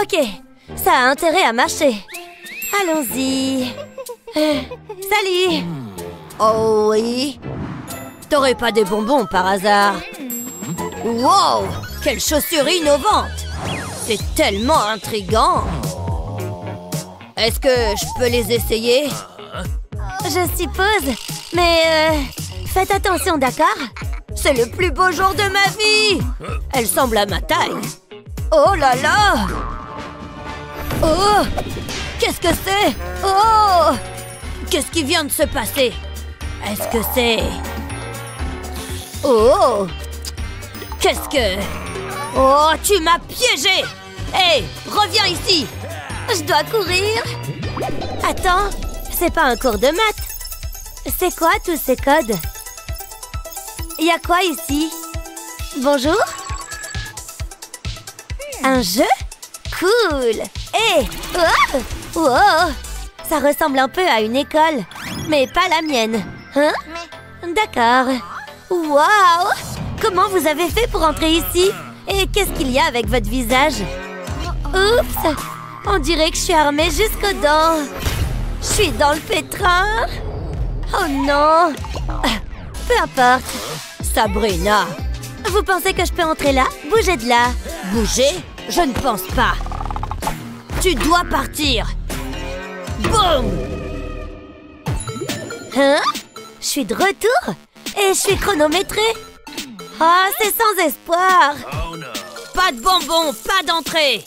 Ok, ça a intérêt à marcher. Allons-y. Salut. Oh oui. T'aurais pas des bonbons par hasard? Wow, quelle chaussure innovante. C'est tellement intriguant. Est-ce que je peux les essayer? Je suppose, mais faites attention, d'accord? C'est le plus beau jour de ma vie. Elle semble à ma taille. Oh là là. Oh, qu'est-ce que c'est? Oh, qu'est-ce qui vient de se passer? Est-ce que c'est... Oh, qu'est-ce que... Oh, tu m'as piégé. Hé, reviens ici. Je dois courir. Attends, c'est pas un cours de maths. C'est quoi tous ces codes? Y a quoi ici? Bonjour? Un jeu? Cool. Hé, oh, wow. Ça ressemble un peu à une école, mais pas la mienne. Hein? D'accord. Waouh! Comment vous avez fait pour entrer ici? Et qu'est-ce qu'il y a avec votre visage? Oups! On dirait que je suis armée jusqu'aux dents. Je suis dans le pétrin. Oh non! Peu importe. Sabrina! Vous pensez que je peux entrer là? Bougez de là. Bouger? Je ne pense pas. Tu dois partir. Boum! Hein? Je suis de retour? Et je suis chronométrée. Ah, c'est sans espoir. Pas de bonbons, pas d'entrée.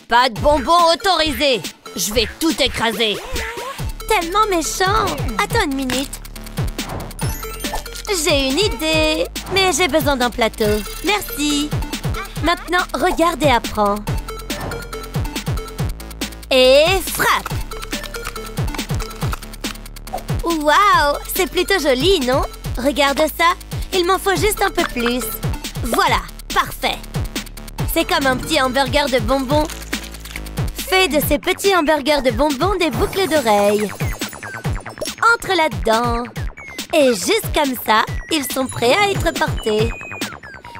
Pas de bonbons autorisés. Je vais tout écraser. Tellement méchant. Attends une minute. J'ai une idée. Mais j'ai besoin d'un plateau. Merci. Maintenant, regarde et apprends. Et frappe. Waouh, c'est plutôt joli, non? Regarde ça. Il m'en faut juste un peu plus. Voilà, parfait. C'est comme un petit hamburger de bonbons. Fais de ces petits hamburgers de bonbons des boucles d'oreilles. Entre là-dedans. Et juste comme ça, ils sont prêts à être portés.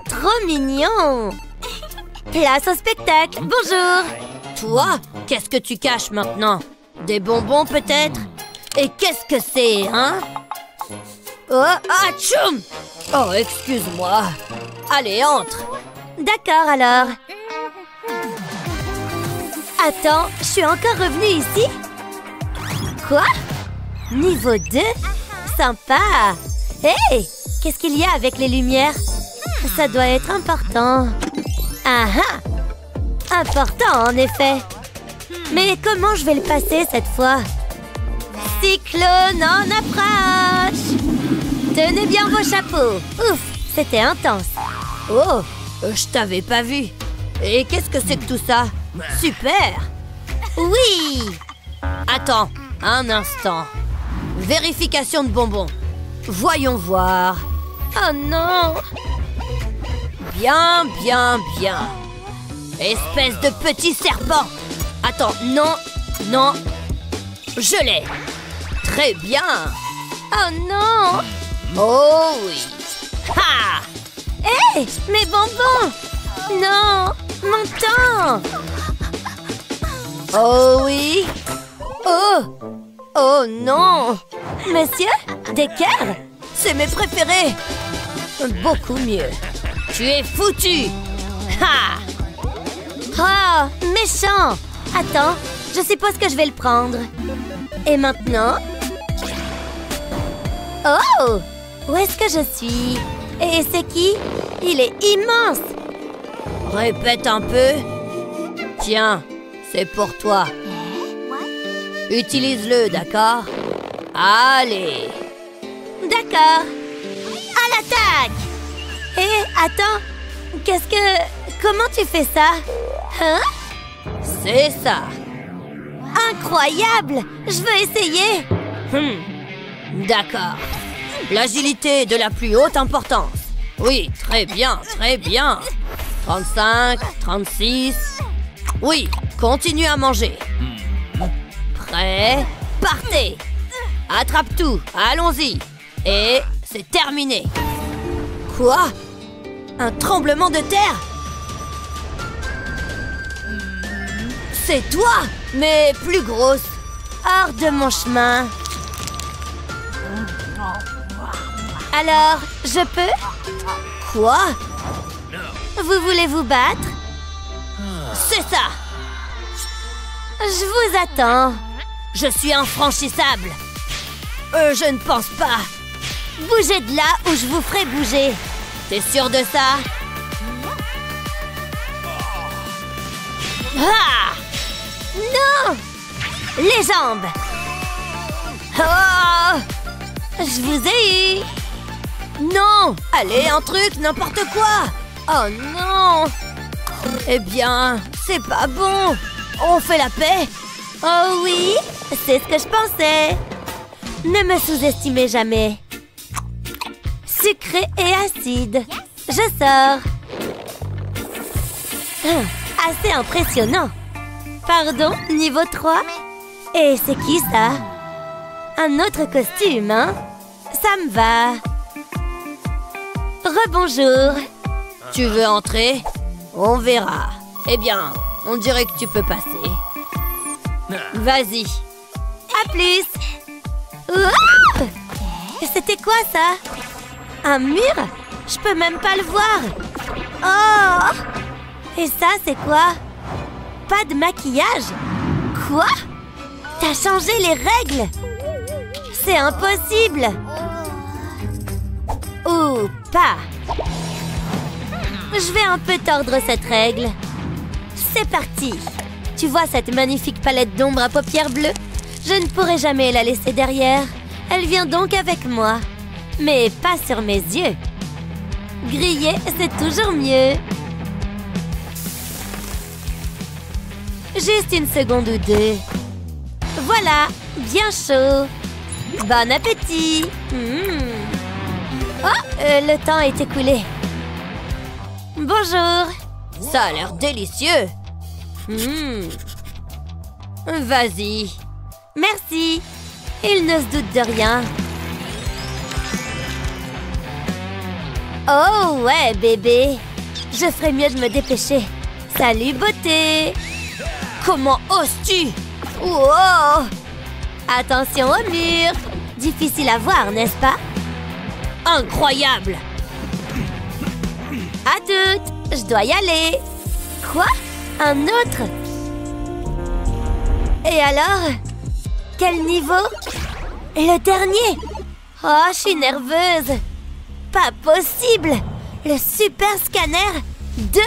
Trop mignon. Place au spectacle. Bonjour. Toi, qu'est-ce que tu caches maintenant? Des bonbons peut-être? Et qu'est-ce que c'est, hein? Oh, tchoum! Oh, excuse-moi. Allez, entre. D'accord, alors. Attends, je suis encore revenue ici? Quoi? Niveau 2? Sympa. Hé! Qu'est-ce qu'il y a avec les lumières? Ça doit être important. Ah ah! Important, en effet. Mais comment je vais le passer cette fois? Cyclone en approche! Tenez bien vos chapeaux. Ouf, c'était intense. Oh, je t'avais pas vu. Et qu'est-ce que c'est que tout ça? Super! Oui! Attends, un instant. Vérification de bonbons. Voyons voir. Oh non! Bien, bien, bien. Espèce de petit serpent. Attends, non, non. Je l'ai. Très bien. Oh non! Oh oui. Ha! Hé! Mes bonbons! Non! Mon temps! Oh oui! Oh! Oh non! Monsieur? Des cœurs? C'est mes préférés! Beaucoup mieux. Tu es foutu! Ha! Oh! Méchant! Attends, je suppose que je vais le prendre. Et maintenant? Oh! Où est-ce que je suis? Et c'est qui? Il est immense! Répète un peu. Tiens, c'est pour toi. Utilise-le, d'accord? Allez! D'accord! À l'attaque! Hé, attends! Qu'est-ce que... Comment tu fais ça? Hein? C'est ça! Incroyable! Je veux essayer! D'accord. L'agilité est de la plus haute importance. Oui, très bien, très bien. 35, 36... Oui, continue à manger. Prêt? Partez! Attrape tout, allons-y. Et c'est terminé. Quoi? Un tremblement de terre? C'est toi, mais plus grosse. Hors de mon chemin. Alors, je peux? Quoi? Vous voulez vous battre? C'est ça! Je vous attends. Je suis infranchissable. Je ne pense pas. Bougez de là ou je vous ferai bouger. T'es sûr de ça? Ah! Non! Les jambes! Oh! Je vous ai eu! Non! Allez, un truc, n'importe quoi! Oh non! Eh bien, c'est pas bon! On fait la paix? Oh oui! C'est ce que je pensais! Ne me sous-estimez jamais! Sucré et acide! Je sors! Assez impressionnant! Pardon, niveau 3? Et c'est qui ça? Un autre costume, hein? Ça me va! Rebonjour! Tu veux entrer? On verra. Eh bien, on dirait que tu peux passer. Vas-y. À plus! Ouah! C'était quoi ça? Un mur? Je peux même pas le voir! Oh! Et ça, c'est quoi? Pas de maquillage? Quoi? T'as changé les règles? C'est impossible! Ou pas. Je vais un peu tordre cette règle. C'est parti! Tu vois cette magnifique palette d'ombre à paupières bleues? Je ne pourrai jamais la laisser derrière. Elle vient donc avec moi. Mais pas sur mes yeux. Griller, c'est toujours mieux. Juste une seconde ou deux. Voilà, bien chaud. Bon appétit. Oh, le temps est écoulé. Bonjour. Ça a l'air délicieux. Vas-y. Merci. Il ne se doute de rien. Oh ouais, bébé. Je ferais mieux de me dépêcher. Salut, beauté. Comment oses-tu? Wow! Attention au mur. Difficile à voir, n'est-ce pas? Incroyable! À toutes! Je dois y aller. Quoi? Un autre? Et alors? Quel niveau? Le dernier? Oh, je suis nerveuse. Pas possible! Le super scanner 2?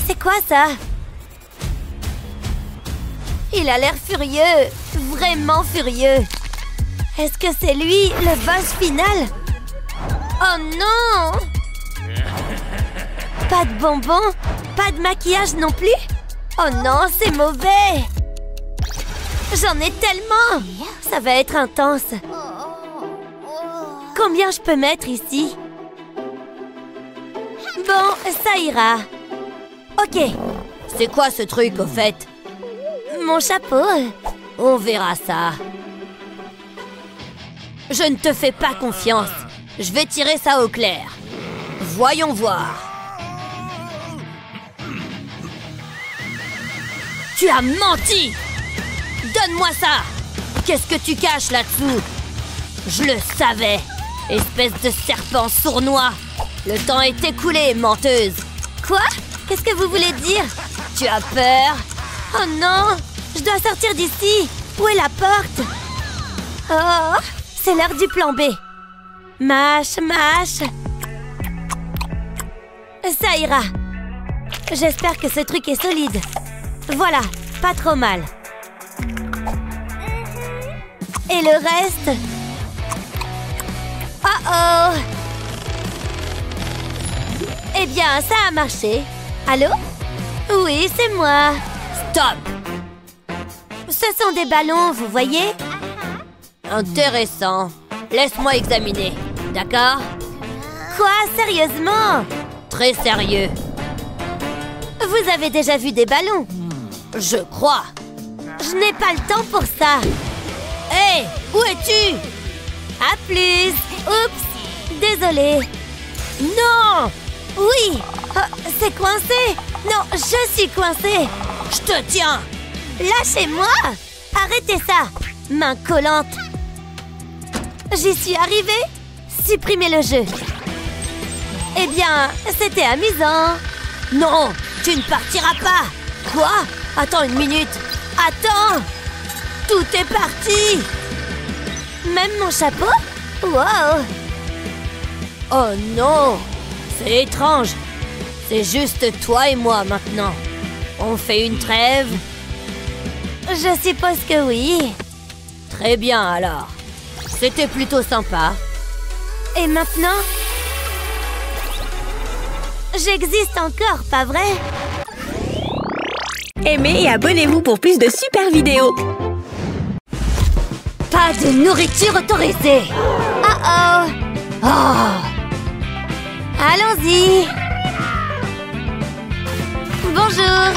C'est quoi ça? Il a l'air furieux. Vraiment furieux. Est-ce que c'est lui, le boss final? Oh non! Pas de bonbons? Pas de maquillage non plus? Oh non, c'est mauvais! J'en ai tellement! Ça va être intense. Combien je peux mettre ici? Bon, ça ira. Ok. C'est quoi ce truc, au fait? Mon chapeau. On verra ça. Je ne te fais pas confiance. Je vais tirer ça au clair. Voyons voir. Tu as menti! Donne-moi ça! Qu'est-ce que tu caches là-dessous? Je le savais! Espèce de serpent sournois! Le temps est écoulé, menteuse! Quoi? Qu'est-ce que vous voulez dire? Tu as peur? Oh non! Je dois sortir d'ici! Où est la porte? Oh! C'est l'heure du plan B! Mâche, mâche! Ça ira! J'espère que ce truc est solide. Voilà, pas trop mal. Et le reste? Oh oh! Eh bien, ça a marché. Allô? Oui, c'est moi. Stop! Ce sont des ballons, vous voyez? Intéressant. Laisse-moi examiner, d'accord? Quoi? Sérieusement? Très sérieux. Vous avez déjà vu des ballons? Je crois. Je n'ai pas le temps pour ça. Hé, où es-tu? À plus. Oups, désolée. Non! Oui! Oh, c'est coincé! Non, je suis coincée! Je te tiens! Lâchez-moi! Arrêtez ça! Main collante! J'y suis arrivée! Supprimez le jeu! Eh bien, c'était amusant! Non! Tu ne partiras pas! Quoi? Attends une minute! Attends! Tout est parti! Même mon chapeau? Wow! Oh non! C'est étrange! C'est juste toi et moi maintenant! On fait une trêve? Je suppose que oui. Très bien alors. C'était plutôt sympa. Et maintenant? J'existe encore, pas vrai? Aimez et abonnez-vous pour plus de super vidéos. Pas de nourriture autorisée. Oh oh. Oh. Allons-y. Bonjour.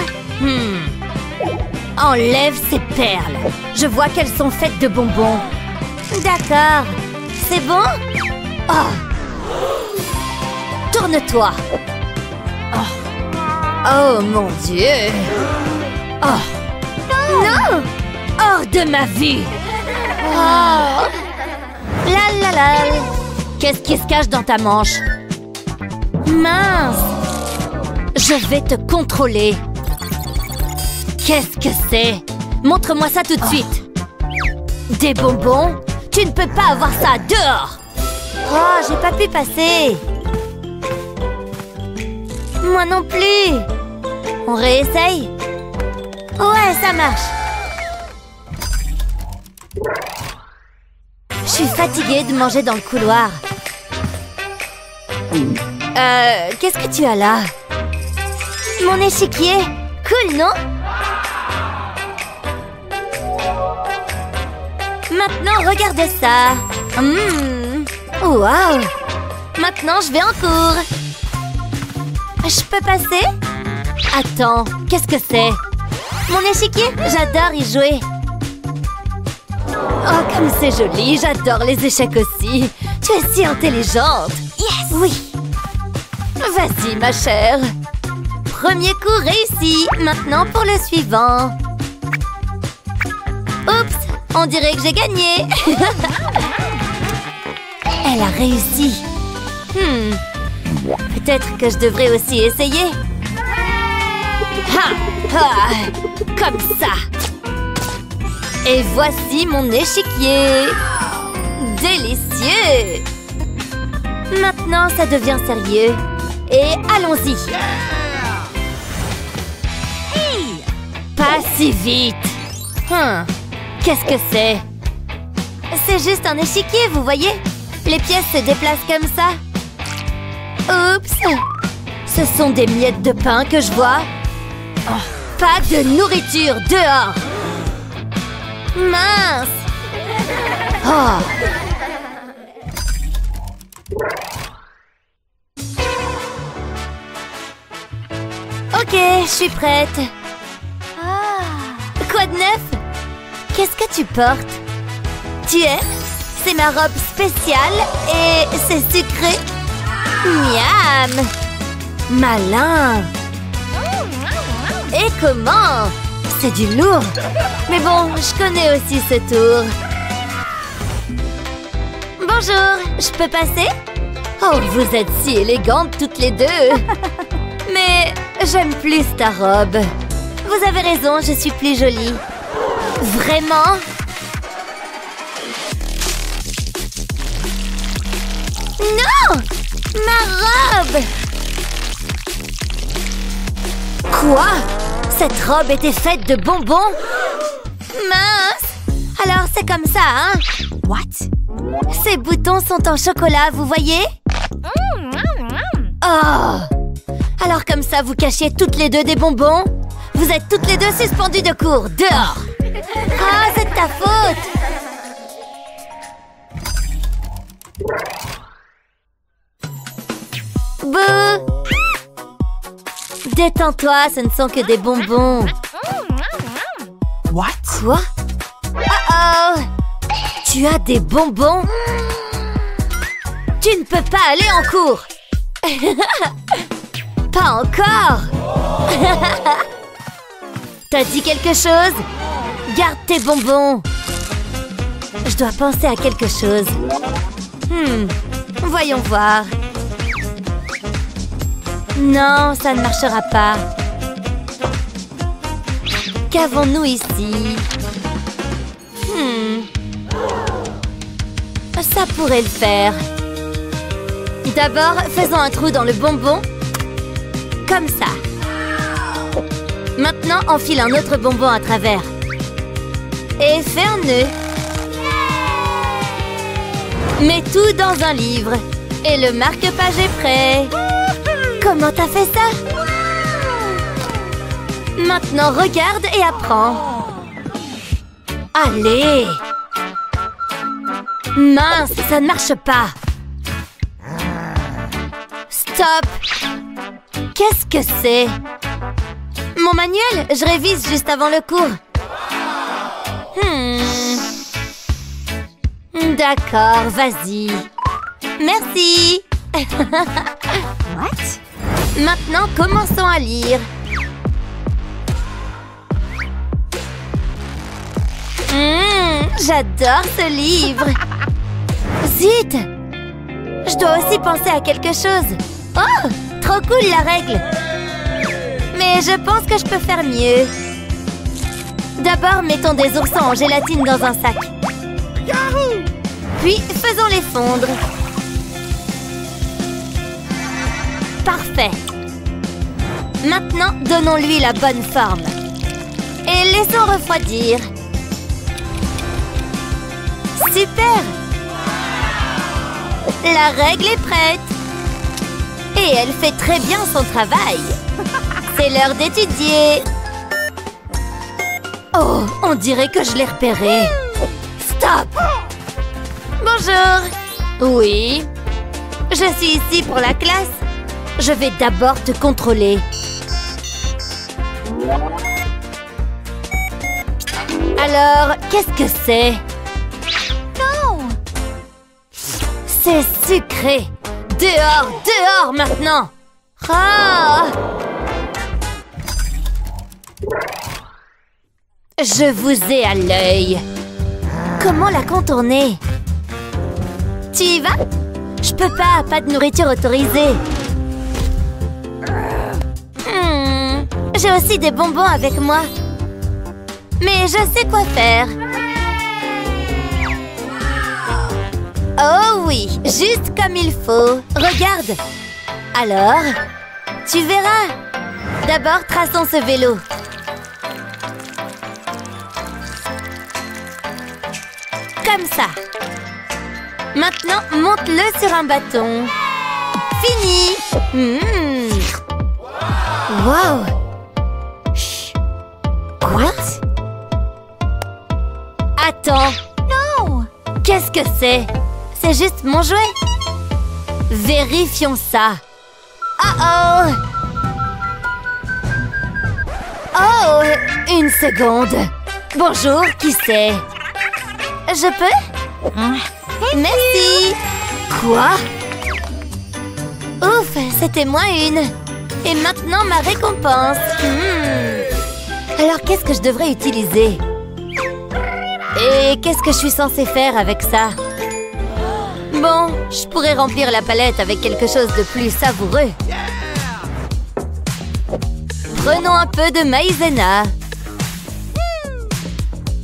Enlève ces perles. Je vois qu'elles sont faites de bonbons. D'accord. C'est bon? Oh. Tourne-toi. Oh. Oh mon Dieu. Oh. Non. Hors de ma vue. Oh. La la la. Qu'est-ce qui se cache dans ta manche? Mince. Je vais te contrôler. Qu'est-ce que c'est? Montre-moi ça tout de suite. Des bonbons? Tu ne peux pas avoir ça dehors. Oh, j'ai pas pu passer. Moi non plus. On réessaye? Ouais, ça marche. Je suis fatiguée de manger dans le couloir. Qu'est-ce que tu as là? Mon échiquier? Cool, non? Maintenant, regarde ça. Waouh! Maintenant, je vais en cours. Je peux passer? Attends, qu'est-ce que c'est? Mon échiquier? J'adore y jouer. Oh, comme c'est joli. J'adore les échecs aussi. Tu es si intelligente. Yes! Oui. Vas-y, ma chère. Premier coup réussi. Maintenant pour le suivant. Oups! On dirait que j'ai gagné. Elle a réussi. Peut-être que je devrais aussi essayer. Comme ça. Et voici mon échiquier. Délicieux. Maintenant, ça devient sérieux. Et allons-y. Pas si vite. Qu'est-ce que c'est? C'est juste un échiquier, vous voyez? Les pièces se déplacent comme ça. Oups! Ce sont des miettes de pain que je vois. Pas de nourriture dehors. Mince! Ok, je suis prête. Quoi de neuf? Qu'est-ce que tu portes? Tu aimes? C'est ma robe spéciale et c'est sucré. Miam! Malin! Et comment? C'est du lourd. Mais bon, je connais aussi ce tour. Bonjour, je peux passer? Oh, vous êtes si élégantes toutes les deux. Mais j'aime plus ta robe. Vous avez raison, je suis plus jolie. Vraiment? Non! Ma robe! Quoi? Cette robe était faite de bonbons? Mince! Alors c'est comme ça, hein? What? Ces boutons sont en chocolat, vous voyez? Oh! Alors comme ça, vous cachiez toutes les deux des bonbons? Vous êtes toutes les deux suspendues de cours, dehors! Ah, c'est de ta faute! Bouh! Détends-toi, ce ne sont que des bonbons. What? Quoi? Oh! Tu as des bonbons? Tu ne peux pas aller en cours! Pas encore! T'as dit quelque chose? Garde tes bonbons. Je dois penser à quelque chose. Voyons voir. Non, ça ne marchera pas. Qu'avons-nous ici? Ça pourrait le faire. D'abord, faisons un trou dans le bonbon. Comme ça. Maintenant, enfile un autre bonbon à travers. Et fais un nœud. Mets tout dans un livre. Et le marque-page est prêt. Comment t'as fait ça? Maintenant, regarde et apprends. Allez! Mince, ça ne marche pas. Stop! Qu'est-ce que c'est? Mon manuel, je révise juste avant le cours. D'accord, vas-y. Merci. What? Maintenant, commençons à lire. J'adore ce livre. Zut! Je dois aussi penser à quelque chose. Oh! Trop cool la règle. Mais je pense que je peux faire mieux. D'abord, mettons des oursins en gélatine dans un sac. Puis, faisons-les fondre. Parfait. Maintenant, donnons-lui la bonne forme. Et laissons refroidir. Super! La règle est prête. Et elle fait très bien son travail. C'est l'heure d'étudier. Oh, on dirait que je l'ai repéré. Stop! Bonjour. Oui? Je suis ici pour la classe. Je vais d'abord te contrôler. Alors, qu'est-ce que c'est? Non! C'est sucré. Dehors, dehors maintenant. Ah! Je vous ai à l'œil. Comment la contourner? Tu y vas? Je peux pas de nourriture autorisée. J'ai aussi des bonbons avec moi. Mais je sais quoi faire. Oh oui, juste comme il faut. Regarde. Alors, tu verras. D'abord, traçons ce vélo. Comme ça. Maintenant, monte-le sur un bâton. Fini. Wow. Quoi? Attends. Non. Qu'est-ce que c'est? C'est juste mon jouet. Vérifions ça. Oh! Oh! Une seconde. Bonjour, qui c'est? Je peux? Merci. Quoi? Ouf, c'était moins une. Et maintenant, ma récompense. Alors, qu'est-ce que je devrais utiliser? Et qu'est-ce que je suis censée faire avec ça? Bon, je pourrais remplir la palette avec quelque chose de plus savoureux. Prenons un peu de maïzena.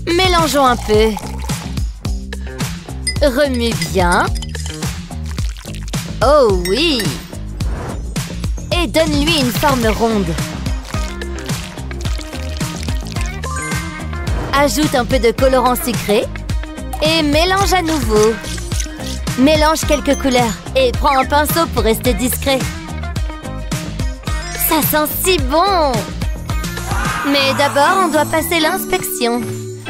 Mélangeons un peu. Remue bien. Oh oui! Et donne-lui une forme ronde. Ajoute un peu de colorant sucré. Et mélange à nouveau. Mélange quelques couleurs. Et prends un pinceau pour rester discret. Ça sent si bon! Mais d'abord, on doit passer l'inspection.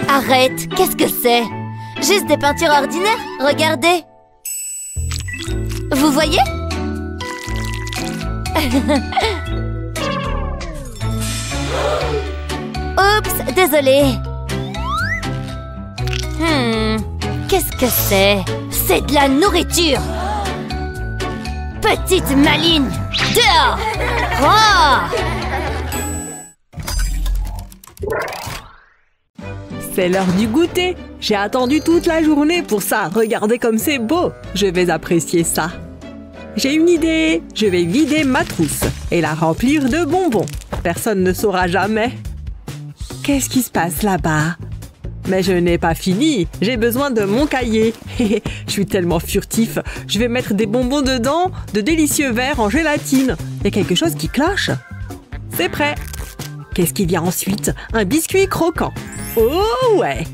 Arrête! Qu'est-ce que c'est? Juste des peintures ordinaires? Regardez! Vous voyez? Oups! Désolée! Qu'est-ce que c'est? C'est de la nourriture! Petite maligne! Dehors! Oh! C'est l'heure du goûter. J'ai attendu toute la journée pour ça. Regardez comme c'est beau. Je vais apprécier ça. J'ai une idée. Je vais vider ma trousse et la remplir de bonbons. Personne ne saura jamais. Qu'est-ce qui se passe là-bas? Mais je n'ai pas fini. J'ai besoin de mon cahier. Je suis tellement furtif. Je vais mettre des bonbons dedans, de délicieux verres en gélatine. Il y a quelque chose qui cloche. C'est prêt. Qu'est-ce qui vient ensuite? Un biscuit croquant. Oh ouais!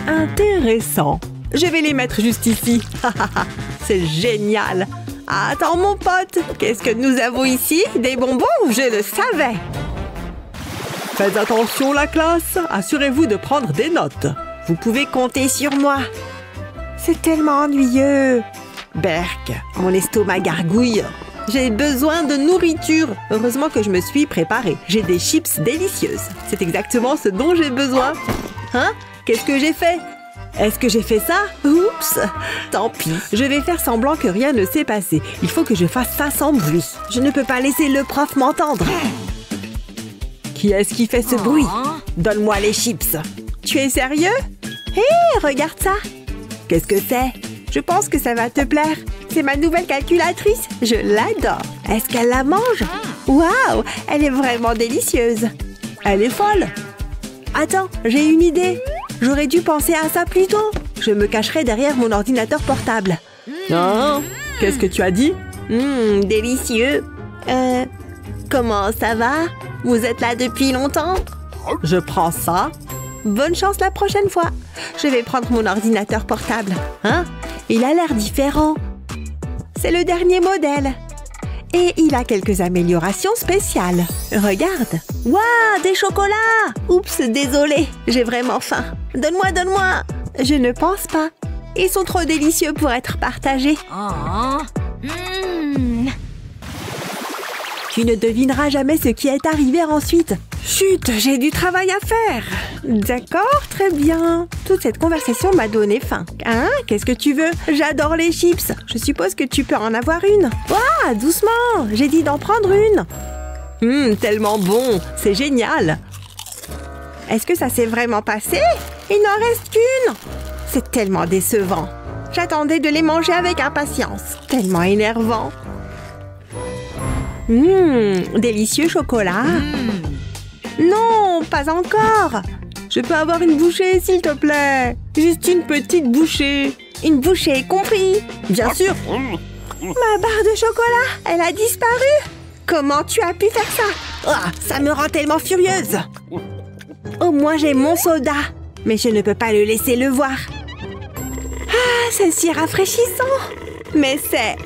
Intéressant. Je vais les mettre juste ici. C'est génial. Attends mon pote, qu'est-ce que nous avons ici? Des bonbons? Je le savais. Faites attention la classe. Assurez-vous de prendre des notes. Vous pouvez compter sur moi. C'est tellement ennuyeux. Berk, mon estomac gargouille. J'ai besoin de nourriture. Heureusement que je me suis préparée. J'ai des chips délicieuses. C'est exactement ce dont j'ai besoin. Hein? Qu'est-ce que j'ai fait? Est-ce que j'ai fait ça? Oups! Tant pis. Je vais faire semblant que rien ne s'est passé. Il faut que je fasse ça sans bruit. Je ne peux pas laisser le prof m'entendre. Qui est-ce qui fait ce bruit? Donne-moi les chips. Tu es sérieux? Hé, regarde ça. Qu'est-ce que c'est? Je pense que ça va te plaire. C'est ma nouvelle calculatrice. Je l'adore. Est-ce qu'elle la mange? Waouh! Elle est vraiment délicieuse. Elle est folle. Attends, j'ai une idée. J'aurais dû penser à ça plus tôt. Je me cacherai derrière mon ordinateur portable. Oh, qu'est-ce que tu as dit? Délicieux. Comment ça va? Vous êtes là depuis longtemps? Je prends ça. Bonne chance la prochaine fois. Je vais prendre mon ordinateur portable. Hein? Il a l'air différent. C'est le dernier modèle. Et il a quelques améliorations spéciales. Regarde. Waouh, des chocolats! Oups, désolée. J'ai vraiment faim. Donne-moi, donne-moi. Je ne pense pas. Ils sont trop délicieux pour être partagés. Tu ne devineras jamais ce qui est arrivé ensuite. Chut, j'ai du travail à faire. D'accord, très bien. Toute cette conversation m'a donné faim. Hein? Qu'est-ce que tu veux? J'adore les chips. Je suppose que tu peux en avoir une. Ouah, doucement. J'ai dit d'en prendre une. Tellement bon. C'est génial. Est-ce que ça s'est vraiment passé? Il n'en reste qu'une. C'est tellement décevant. J'attendais de les manger avec impatience. Tellement énervant. Délicieux chocolat. Non, pas encore. Je peux avoir une bouchée, s'il te plaît. Juste une petite bouchée. Une bouchée, compris? Bien sûr. Ma barre de chocolat, elle a disparu. Comment tu as pu faire ça? Oh, ça me rend tellement furieuse. Au moins, j'ai mon soda. Mais je ne peux pas le laisser le voir. Ah, c'est si rafraîchissant. Mais c'est...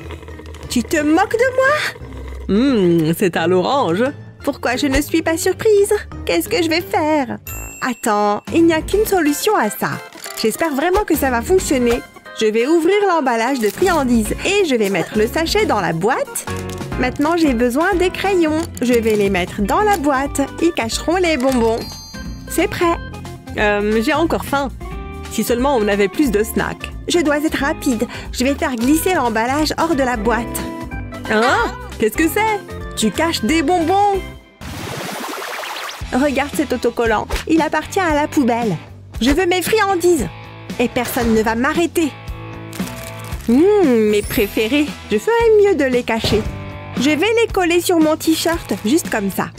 Tu te moques de moi? C'est à l'orange. Pourquoi je ne suis pas surprise? Qu'est-ce que je vais faire? Attends, il n'y a qu'une solution à ça. J'espère vraiment que ça va fonctionner. Je vais ouvrir l'emballage de friandises et je vais mettre le sachet dans la boîte. Maintenant, j'ai besoin des crayons. Je vais les mettre dans la boîte. Ils cacheront les bonbons. C'est prêt. J'ai encore faim. Si seulement on avait plus de snacks. Je dois être rapide. Je vais faire glisser l'emballage hors de la boîte. Hein? Qu'est-ce que c'est? Tu caches des bonbons. Regarde cet autocollant. Il appartient à la poubelle. Je veux mes friandises. Et personne ne va m'arrêter. Mes préférés. Je ferais mieux de les cacher. Je vais les coller sur mon t-shirt, juste comme ça.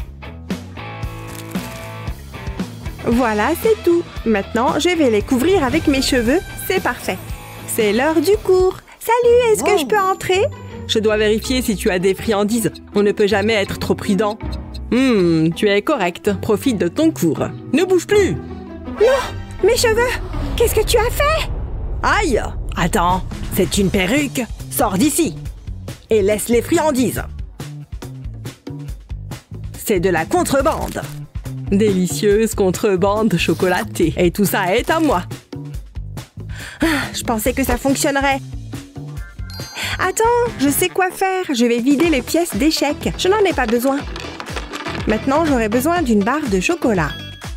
Voilà, c'est tout. Maintenant, je vais les couvrir avec mes cheveux. C'est parfait. C'est l'heure du cours. Salut, est-ce que je peux entrer? Je dois vérifier si tu as des friandises. On ne peut jamais être trop prudent. Tu es correct. Profite de ton cours. Ne bouge plus. Non, mes cheveux. Qu'est-ce que tu as fait? Aïe! Attends, c'est une perruque. Sors d'ici. Et laisse les friandises. C'est de la contrebande. Délicieuse contrebande chocolatée. Et tout ça est à moi. Je pensais que ça fonctionnerait. Attends, je sais quoi faire. Je vais vider les pièces d'échecs. Je n'en ai pas besoin. Maintenant, j'aurai besoin d'une barre de chocolat.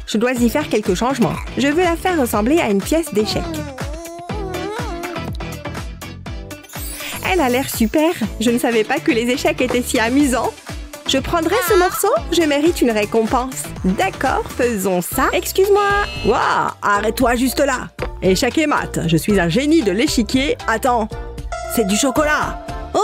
Je dois y faire quelques changements. Je veux la faire ressembler à une pièce d'échecs. Elle a l'air super. Je ne savais pas que les échecs étaient si amusants. Je prendrai ce morceau, je mérite une récompense. D'accord, faisons ça. Excuse-moi. Waouh, arrête-toi juste là. Échec et mat, je suis un génie de l'échiquier. Attends, c'est du chocolat. Oh!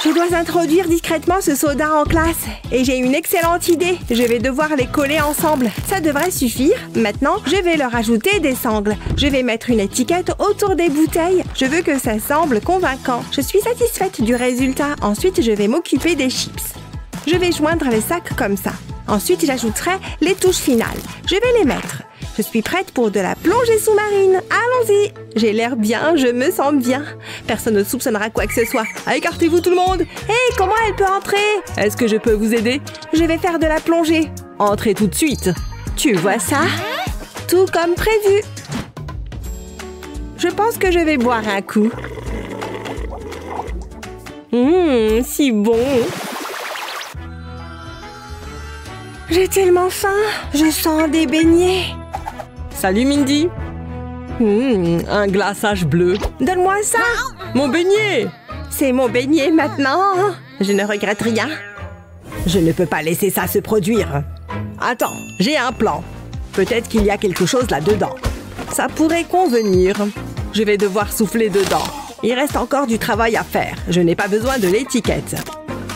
Je dois introduire discrètement ce soda en classe. Et j'ai une excellente idée. Je vais devoir les coller ensemble. Ça devrait suffire. Maintenant, je vais leur ajouter des sangles. Je vais mettre une étiquette autour des bouteilles. Je veux que ça semble convaincant. Je suis satisfaite du résultat. Ensuite, je vais m'occuper des chips. Je vais joindre les sacs comme ça. Ensuite, j'ajouterai les touches finales. Je vais les mettre. Je suis prête pour de la plongée sous-marine. Allons-y. J'ai l'air bien, je me sens bien. Personne ne soupçonnera quoi que ce soit. Écartez-vous tout le monde. Hé, comment elle peut entrer? Est-ce que je peux vous aider? Je vais faire de la plongée. Entrez tout de suite. Tu vois ça? Tout comme prévu. Je pense que je vais boire un coup. Si bon. J'ai tellement faim. Je sens des beignets. Salut Mindy. Un glaçage bleu. Donne-moi ça. Mon beignet. C'est mon beignet maintenant. Je ne regrette rien. Je ne peux pas laisser ça se produire. Attends, j'ai un plan. Peut-être qu'il y a quelque chose là-dedans. Ça pourrait convenir. Je vais devoir souffler dedans. Il reste encore du travail à faire. Je n'ai pas besoin de l'étiquette.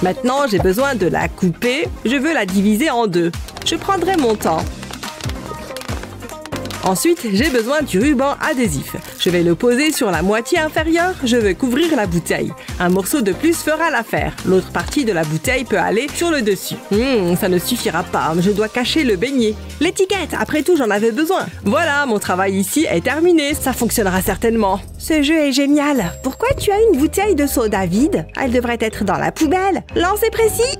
Maintenant, j'ai besoin de la couper. Je veux la diviser en deux. Je prendrai mon temps. Ensuite, j'ai besoin du ruban adhésif. Je vais le poser sur la moitié inférieure. Je veux couvrir la bouteille. Un morceau de plus fera l'affaire. L'autre partie de la bouteille peut aller sur le dessus. Ça ne suffira pas. Je dois cacher le beignet. L'étiquette, après tout, j'en avais besoin. Voilà, mon travail ici est terminé. Ça fonctionnera certainement. Ce jeu est génial. Pourquoi tu as une bouteille de soda vide? Elle devrait être dans la poubelle. Lancer précis.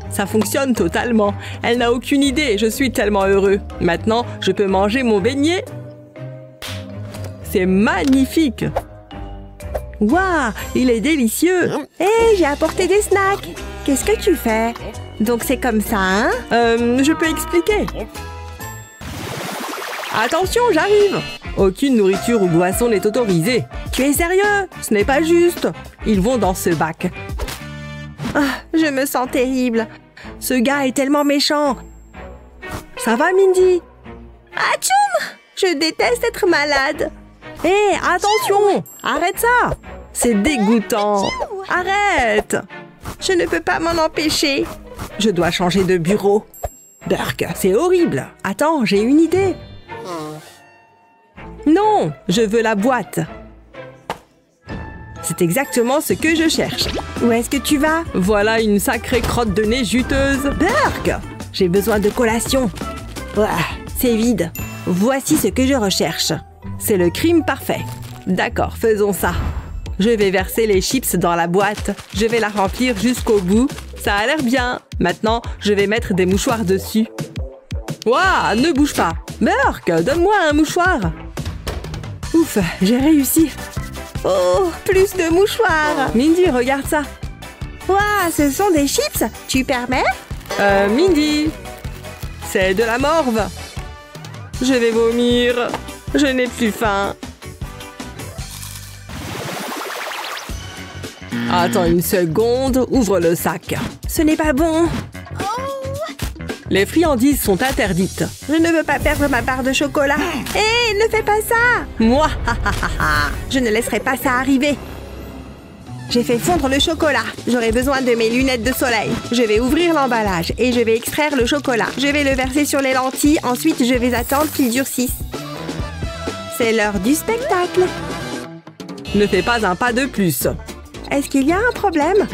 Ça fonctionne totalement. Elle n'a aucune idée. Je suis tellement heureux. Maintenant, je peux manger mon beignet. C'est magnifique. Waouh, il est délicieux. Hé, j'ai apporté des snacks. Qu'est-ce que tu fais? Donc c'est comme ça, hein? Je peux expliquer. Attention, j'arrive. Aucune nourriture ou boisson n'est autorisée. Tu es sérieux? Ce n'est pas juste. Ils vont dans ce bac. Ah, je me sens terrible. Ce gars est tellement méchant. Ça va, Mindy? Atchoum! Je déteste être malade. Hé, attention! Arrête ça! C'est dégoûtant. Arrête! Je ne peux pas m'en empêcher. Je dois changer de bureau. Burk, c'est horrible. Attends, j'ai une idée. Non, je veux la boîte. C'est exactement ce que je cherche. Où est-ce que tu vas? Voilà une sacrée crotte de nez juteuse. Burk! J'ai besoin de collation. Ouah, c'est vide. Voici ce que je recherche. C'est le crime parfait. D'accord, faisons ça. Je vais verser les chips dans la boîte. Je vais la remplir jusqu'au bout. Ça a l'air bien. Maintenant, je vais mettre des mouchoirs dessus. Ouah, ne bouge pas. Burk, donne-moi un mouchoir. Ouf, j'ai réussi. Oh, plus de mouchoirs. Mindy, regarde ça. Waouh, ce sont des chips. Tu permets? Mindy, c'est de la morve. Je vais vomir. Je n'ai plus faim. Attends une seconde, ouvre le sac. Ce n'est pas bon. Les friandises sont interdites. Je ne veux pas perdre ma barre de chocolat. Hé, ne fais pas ça. Moi, je ne laisserai pas ça arriver. J'ai fait fondre le chocolat. J'aurai besoin de mes lunettes de soleil. Je vais ouvrir l'emballage et je vais extraire le chocolat. Je vais le verser sur les lentilles. Ensuite, je vais attendre qu'il durcisse. C'est l'heure du spectacle. Ne fais pas un pas de plus. Est-ce qu'il y a un problème?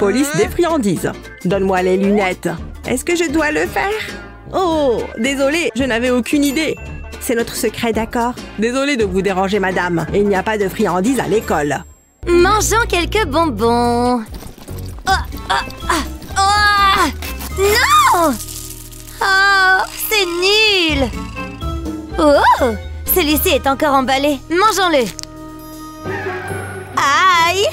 Police des friandises. Donne-moi les lunettes. Est-ce que je dois le faire? Oh, désolé, je n'avais aucune idée. C'est notre secret, d'accord? Désolé de vous déranger, madame. Il n'y a pas de friandises à l'école. Mangeons quelques bonbons. Non! Oh, c'est nul! Oh! Celui-ci est encore emballé. Mangeons-le. Aïe!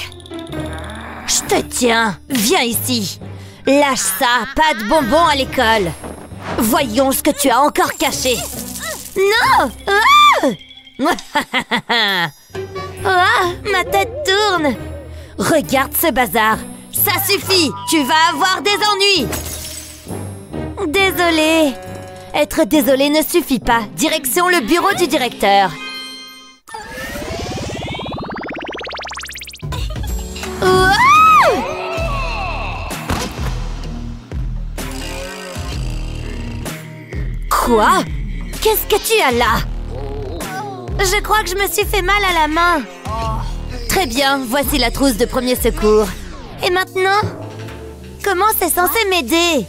Je te tiens. Viens ici. Lâche ça. Pas de bonbons à l'école. Voyons ce que tu as encore caché. Non! Ah, ma tête tourne. Regarde ce bazar. Ça suffit! Tu vas avoir des ennuis! Désolée. Être désolée ne suffit pas. Direction le bureau du directeur. Wow! Quoi? Qu'est-ce que tu as là? Je crois que je me suis fait mal à la main. Très bien, voici la trousse de premier secours. Et maintenant? Comment c'est censé m'aider?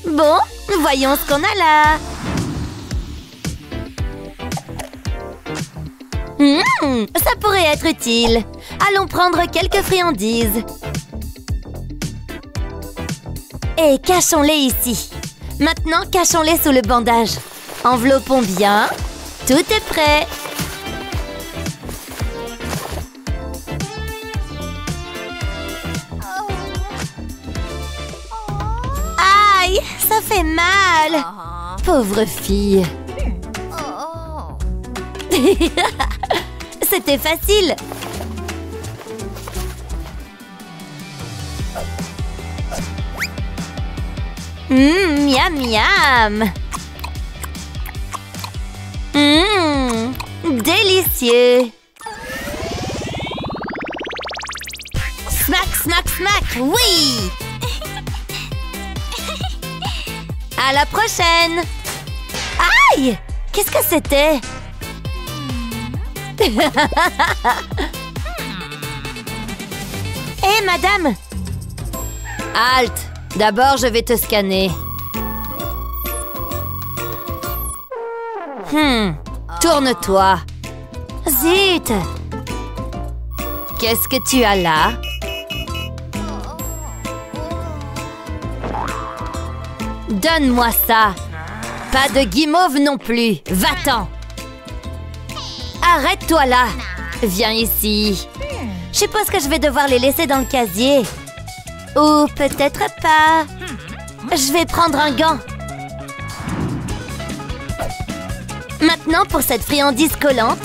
Bon, voyons ce qu'on a là. Ça pourrait être utile. Allons prendre quelques friandises. Et cachons-les ici. Maintenant, cachons-les sous le bandage. Enveloppons bien. Tout est prêt. Aïe, ça fait mal. Pauvre fille. C'était facile. Miam miam. Délicieux. Smack, smack, smack, oui. À la prochaine. Aïe, qu'est-ce que c'était? Hé, madame! Halte! D'abord, je vais te scanner. Tourne-toi. Zut! Qu'est-ce que tu as là? Donne-moi ça! Pas de guimauve non plus. Va-t'en! Arrête-toi là! Viens ici. Je suppose que je vais devoir les laisser dans le casier. Ou peut-être pas. Je vais prendre un gant. Maintenant, pour cette friandise collante,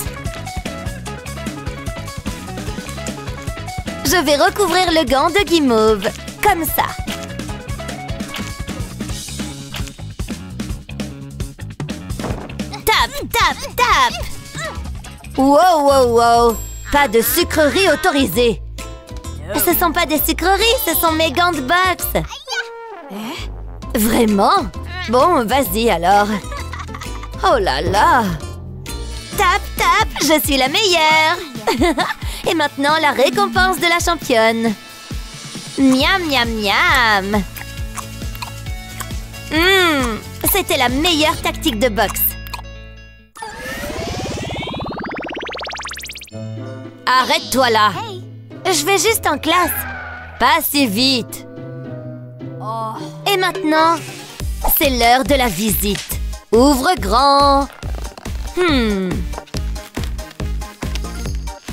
je vais recouvrir le gant de guimauve. Comme ça. Tape, tape, tape! Wow, wow, wow! Pas de sucreries autorisées! Ce sont pas des sucreries, ce sont mes gants de boxe! Vraiment? Bon, vas-y alors! Oh là là! Tape, tape! Je suis la meilleure! Et maintenant, la récompense de la championne! Miam, miam, miam! C'était la meilleure tactique de boxe! Arrête-toi là! Je vais juste en classe! Pas si vite! Et maintenant, c'est l'heure de la visite! Ouvre grand!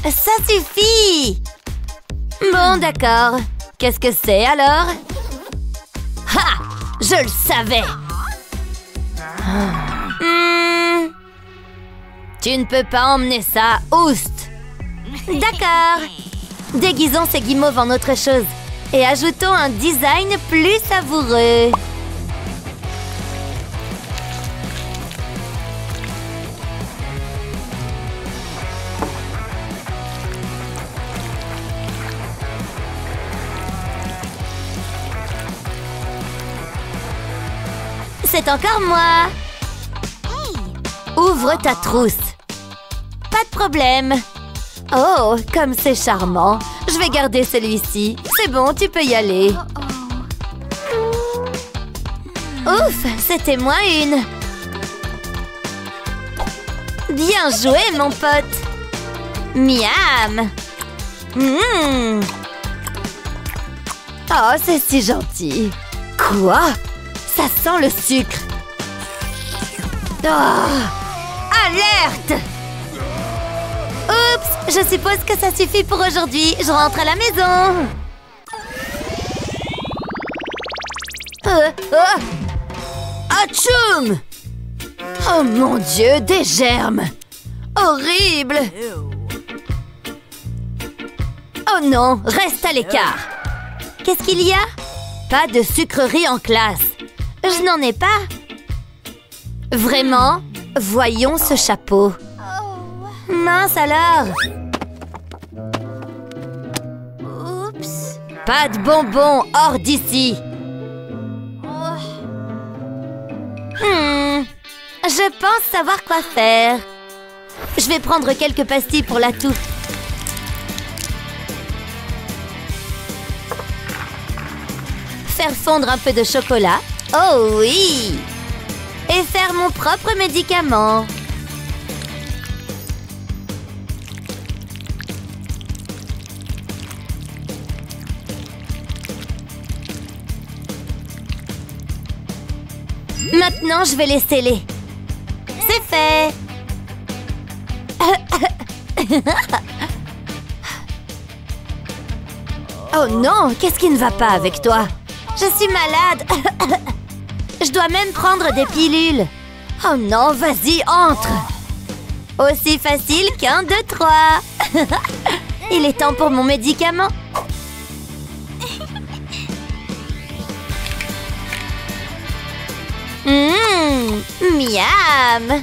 Ça suffit! Bon, d'accord. Qu'est-ce que c'est alors? Ha! Je le savais! Tu ne peux pas emmener ça, oust! D'accord. Déguisons ces guimauves en autre chose et ajoutons un design plus savoureux. C'est encore moi. Ouvre ta trousse. Pas de problème. Oh, comme c'est charmant. Je vais garder celui-ci. C'est bon, tu peux y aller. Ouf, c'était moins une. Bien joué, mon pote. Miam. Oh, c'est si gentil. Quoi? Ça sent le sucre. Oh, alerte! Oups, je suppose que ça suffit pour aujourd'hui. Je rentre à la maison. Atchoum! Oh mon Dieu, des germes! Horrible! Oh non, reste à l'écart! Qu'est-ce qu'il y a? Pas de sucrerie en classe. Je n'en ai pas. Vraiment? Voyons ce chapeau. Mince alors. Oups. Pas de bonbons, hors d'ici. Je pense savoir quoi faire. Je vais prendre quelques pastilles pour la toux. Faire fondre un peu de chocolat. Oh oui! Et faire mon propre médicament. Maintenant, je vais les sceller. C'est fait! Oh non, qu'est-ce qui ne va pas avec toi? Je suis malade. Je dois même prendre des pilules. Oh non, vas-y, entre. Aussi facile qu'un, deux, trois. Il est temps pour mon médicament. Miam.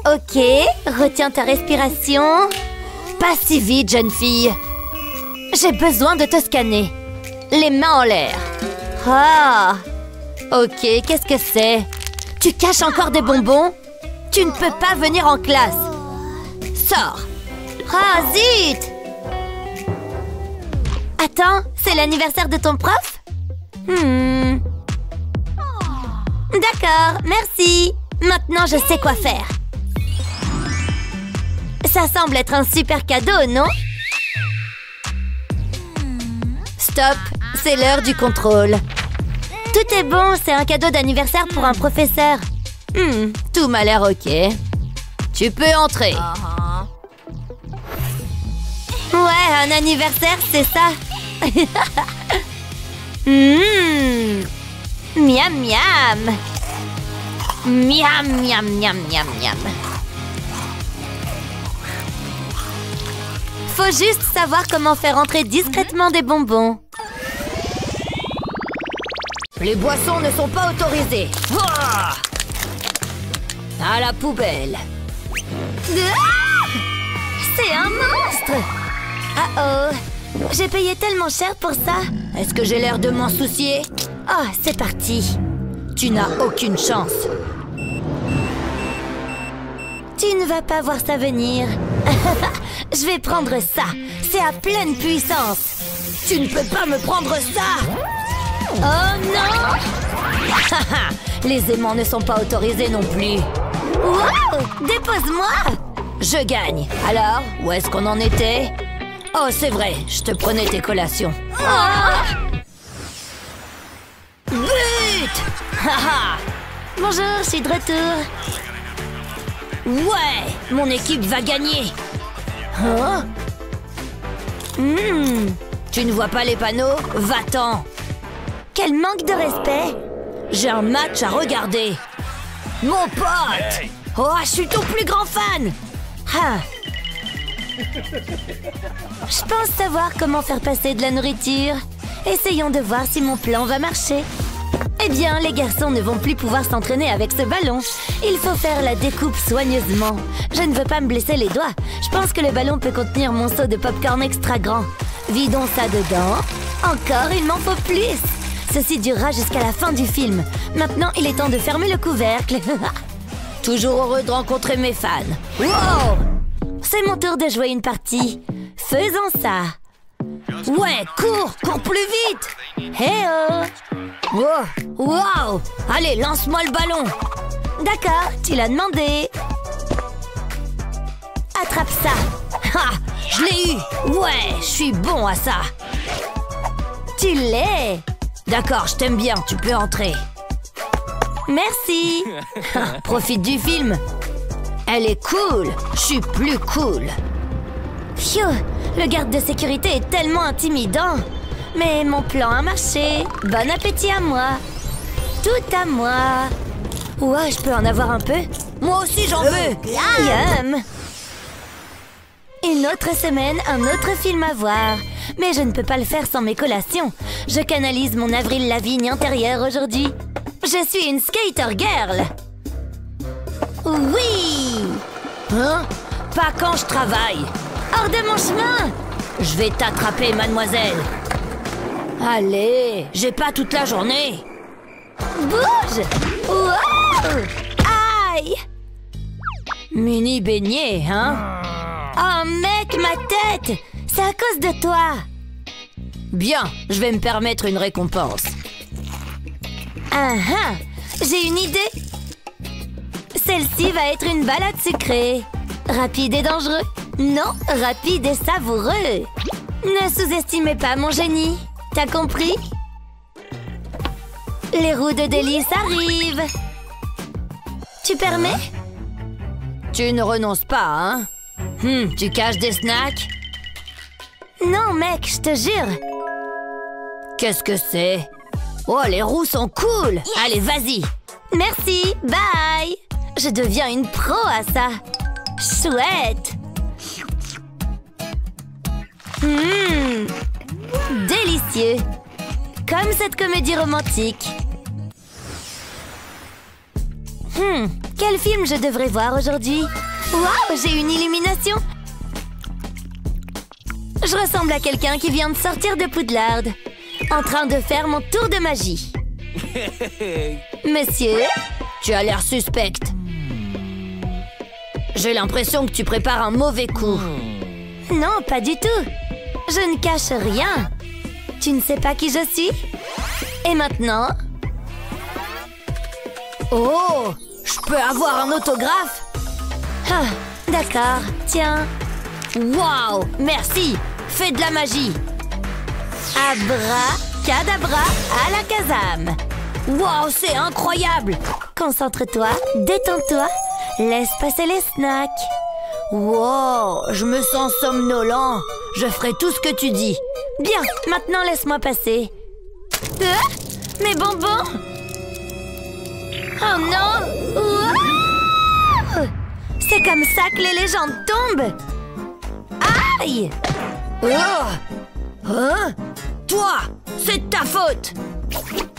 Ok, retiens ta respiration. Pas si vite, jeune fille. J'ai besoin de te scanner. Les mains en l'air. Ah. Ok, qu'est-ce que c'est? Tu caches encore des bonbons? Tu ne peux pas venir en classe. Sors. Ah, zut! Attends, c'est l'anniversaire de ton prof? D'accord, merci. Maintenant, je sais quoi faire. Ça semble être un super cadeau, non? Stop, c'est l'heure du contrôle. Tout est bon, c'est un cadeau d'anniversaire pour un professeur. Tout m'a l'air ok. Tu peux entrer. Ouais, un anniversaire, c'est ça. Miam, miam. Miam, miam, miam, miam, miam. Faut juste savoir comment faire entrer discrètement des bonbons. Les boissons ne sont pas autorisées. À la poubelle. C'est un monstre. Oh, j'ai payé tellement cher pour ça. Est-ce que j'ai l'air de m'en soucier? Oh, c'est parti. Tu n'as aucune chance. Tu ne vas pas voir ça venir. Je vais prendre ça. C'est à pleine puissance. Tu ne peux pas me prendre ça. Oh non. Les aimants ne sont pas autorisés non plus. Wow, dépose-moi. Je gagne. Alors, où est-ce qu'on en était? Oh, c'est vrai, je te prenais tes collations. But! Bonjour, je suis de retour. Ouais, mon équipe va gagner. Tu ne vois pas les panneaux? Va-t'en. Quel manque de respect. J'ai un match à regarder. Mon pote. Oh, je suis ton plus grand fan. Je pense savoir comment faire passer de la nourriture. Essayons de voir si mon plan va marcher. Eh bien, les garçons ne vont plus pouvoir s'entraîner avec ce ballon. Il faut faire la découpe soigneusement. Je ne veux pas me blesser les doigts. Je pense que le ballon peut contenir mon seau de popcorn extra grand. Vidons ça dedans. Encore, il m'en faut plus. Ceci durera jusqu'à la fin du film. Maintenant, il est temps de fermer le couvercle. Toujours heureux de rencontrer mes fans. Wow! C'est mon tour de jouer une partie. Faisons ça. Ouais, cours plus vite. Hey oh. Wow. Allez, lance-moi le ballon. D'accord, tu l'as demandé. Attrape ça. Je l'ai eu. Ouais, je suis bon à ça. Tu l'es. D'accord, je t'aime bien, tu peux entrer. Merci. Profite du film. Elle est cool. Je suis plus cool. Phew, le garde de sécurité est tellement intimidant. Mais mon plan a marché. Bon appétit à moi. Tout à moi. Ouais, je peux en avoir un peu? Moi aussi, j'en veux! Yum! Une autre semaine, un autre film à voir. Mais je ne peux pas le faire sans mes collations. Je canalise mon Avril Lavigne intérieur aujourd'hui. Je suis une skater girl! Oui! Hein? Pas quand je travaille! Hors de mon chemin! Je vais t'attraper, mademoiselle! Allez, j'ai pas toute la journée! Bouge! Wow! Aïe! Mini beignet, hein? Oh mec, ma tête! C'est à cause de toi! Bien, je vais me permettre une récompense. Ah ah! J'ai une idée! Celle-ci va être une balade sucrée. Rapide et dangereux. Non, rapide et savoureux. Ne sous-estimez pas mon génie. T'as compris? Les roues de délice arrivent. Tu permets? Tu ne renonces pas, hein? Tu caches des snacks? Non, mec, je te jure. Qu'est-ce que c'est? Oh, les roues sont cool. Yes. Allez, vas-y. Merci, bye. Je deviens une pro à ça. Chouette. Délicieux. Comme cette comédie romantique. Quel film je devrais voir aujourd'hui? Waouh, j'ai une illumination. Je ressemble à quelqu'un qui vient de sortir de Poudlard, en train de faire mon tour de magie. Monsieur, tu as l'air suspecte. J'ai l'impression que tu prépares un mauvais coup. Non, pas du tout. Je ne cache rien. Tu ne sais pas qui je suis? Et maintenant? Oh, je peux avoir un autographe? Ah, d'accord, tiens. Waouh, merci. Fais de la magie. Abracadabra à la Kazam. Waouh, c'est incroyable. Concentre-toi, détends-toi. Laisse passer les snacks. Wow, je me sens somnolent. Je ferai tout ce que tu dis. Bien, maintenant laisse-moi passer. Mes bonbons. Oh non. Ouah. C'est comme ça que les légendes tombent. Aïe. Oh. Hein? Toi, c'est de ta faute.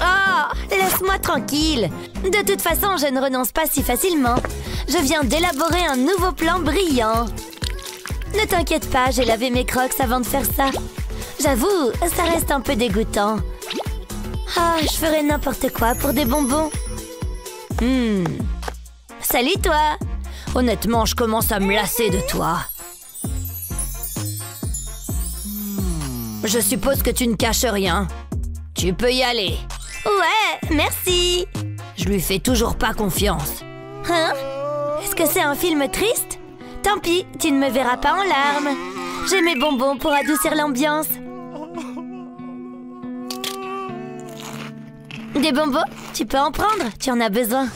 Oh, laisse-moi tranquille. De toute façon, je ne renonce pas si facilement. Je viens d'élaborer un nouveau plan brillant. Ne t'inquiète pas, j'ai lavé mes crocs avant de faire ça. J'avoue, ça reste un peu dégoûtant. Ah, je ferais n'importe quoi pour des bonbons. Salut toi. Honnêtement, je commence à me lasser de toi. Je suppose que tu ne caches rien. Tu peux y aller. Ouais, merci. Je lui fais toujours pas confiance. Hein? Est-ce que c'est un film triste? Tant pis, tu ne me verras pas en larmes. J'ai mes bonbons pour adoucir l'ambiance. Des bonbons? Tu peux en prendre, tu en as besoin.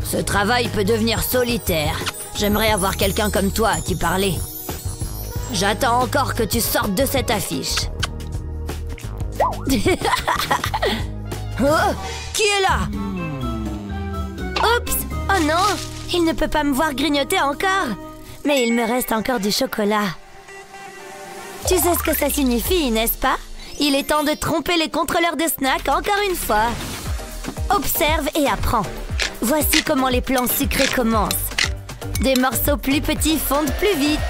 Ce travail peut devenir solitaire. J'aimerais avoir quelqu'un comme toi à qui parler. J'attends encore que tu sortes de cette affiche. Oh, qui est là? Oups! Oh non! Il ne peut pas me voir grignoter encore. Mais il me reste encore du chocolat. Tu sais ce que ça signifie, n'est-ce pas? Il est temps de tromper les contrôleurs de snacks encore une fois. Observe et apprends. Voici comment les plans sucrés commencent. Des morceaux plus petits fondent plus vite.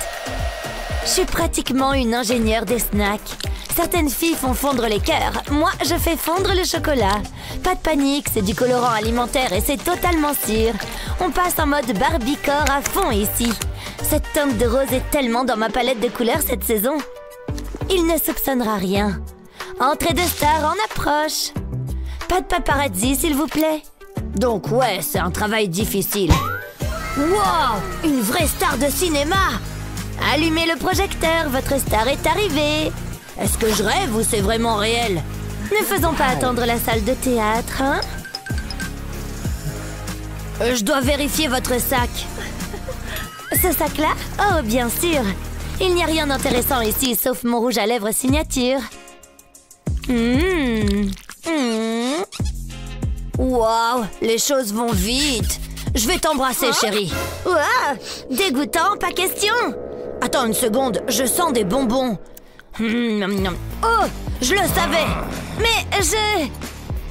Je suis pratiquement une ingénieure des snacks. Certaines filles font fondre les cœurs. Moi, je fais fondre le chocolat. Pas de panique, c'est du colorant alimentaire et c'est totalement sûr. On passe en mode Barbiecore à fond ici. Cette teinte de rose est tellement dans ma palette de couleurs cette saison. Il ne soupçonnera rien. Entrée de star en approche. Pas de paparazzi, s'il vous plaît. Donc ouais, c'est un travail difficile. Wow, une vraie star de cinéma! Allumez le projecteur, votre star est arrivée. Est-ce que je rêve ou c'est vraiment réel? Ne faisons pas attendre la salle de théâtre, hein? Je dois vérifier votre sac. Ce sac-là? Oh, bien sûr. Il n'y a rien d'intéressant ici, sauf mon rouge à lèvres signature. Waouh, les choses vont vite. Je vais t'embrasser, chérie. Ouah, dégoûtant, pas question. Attends une seconde, je sens des bonbons. Oh, je le savais. Mais je...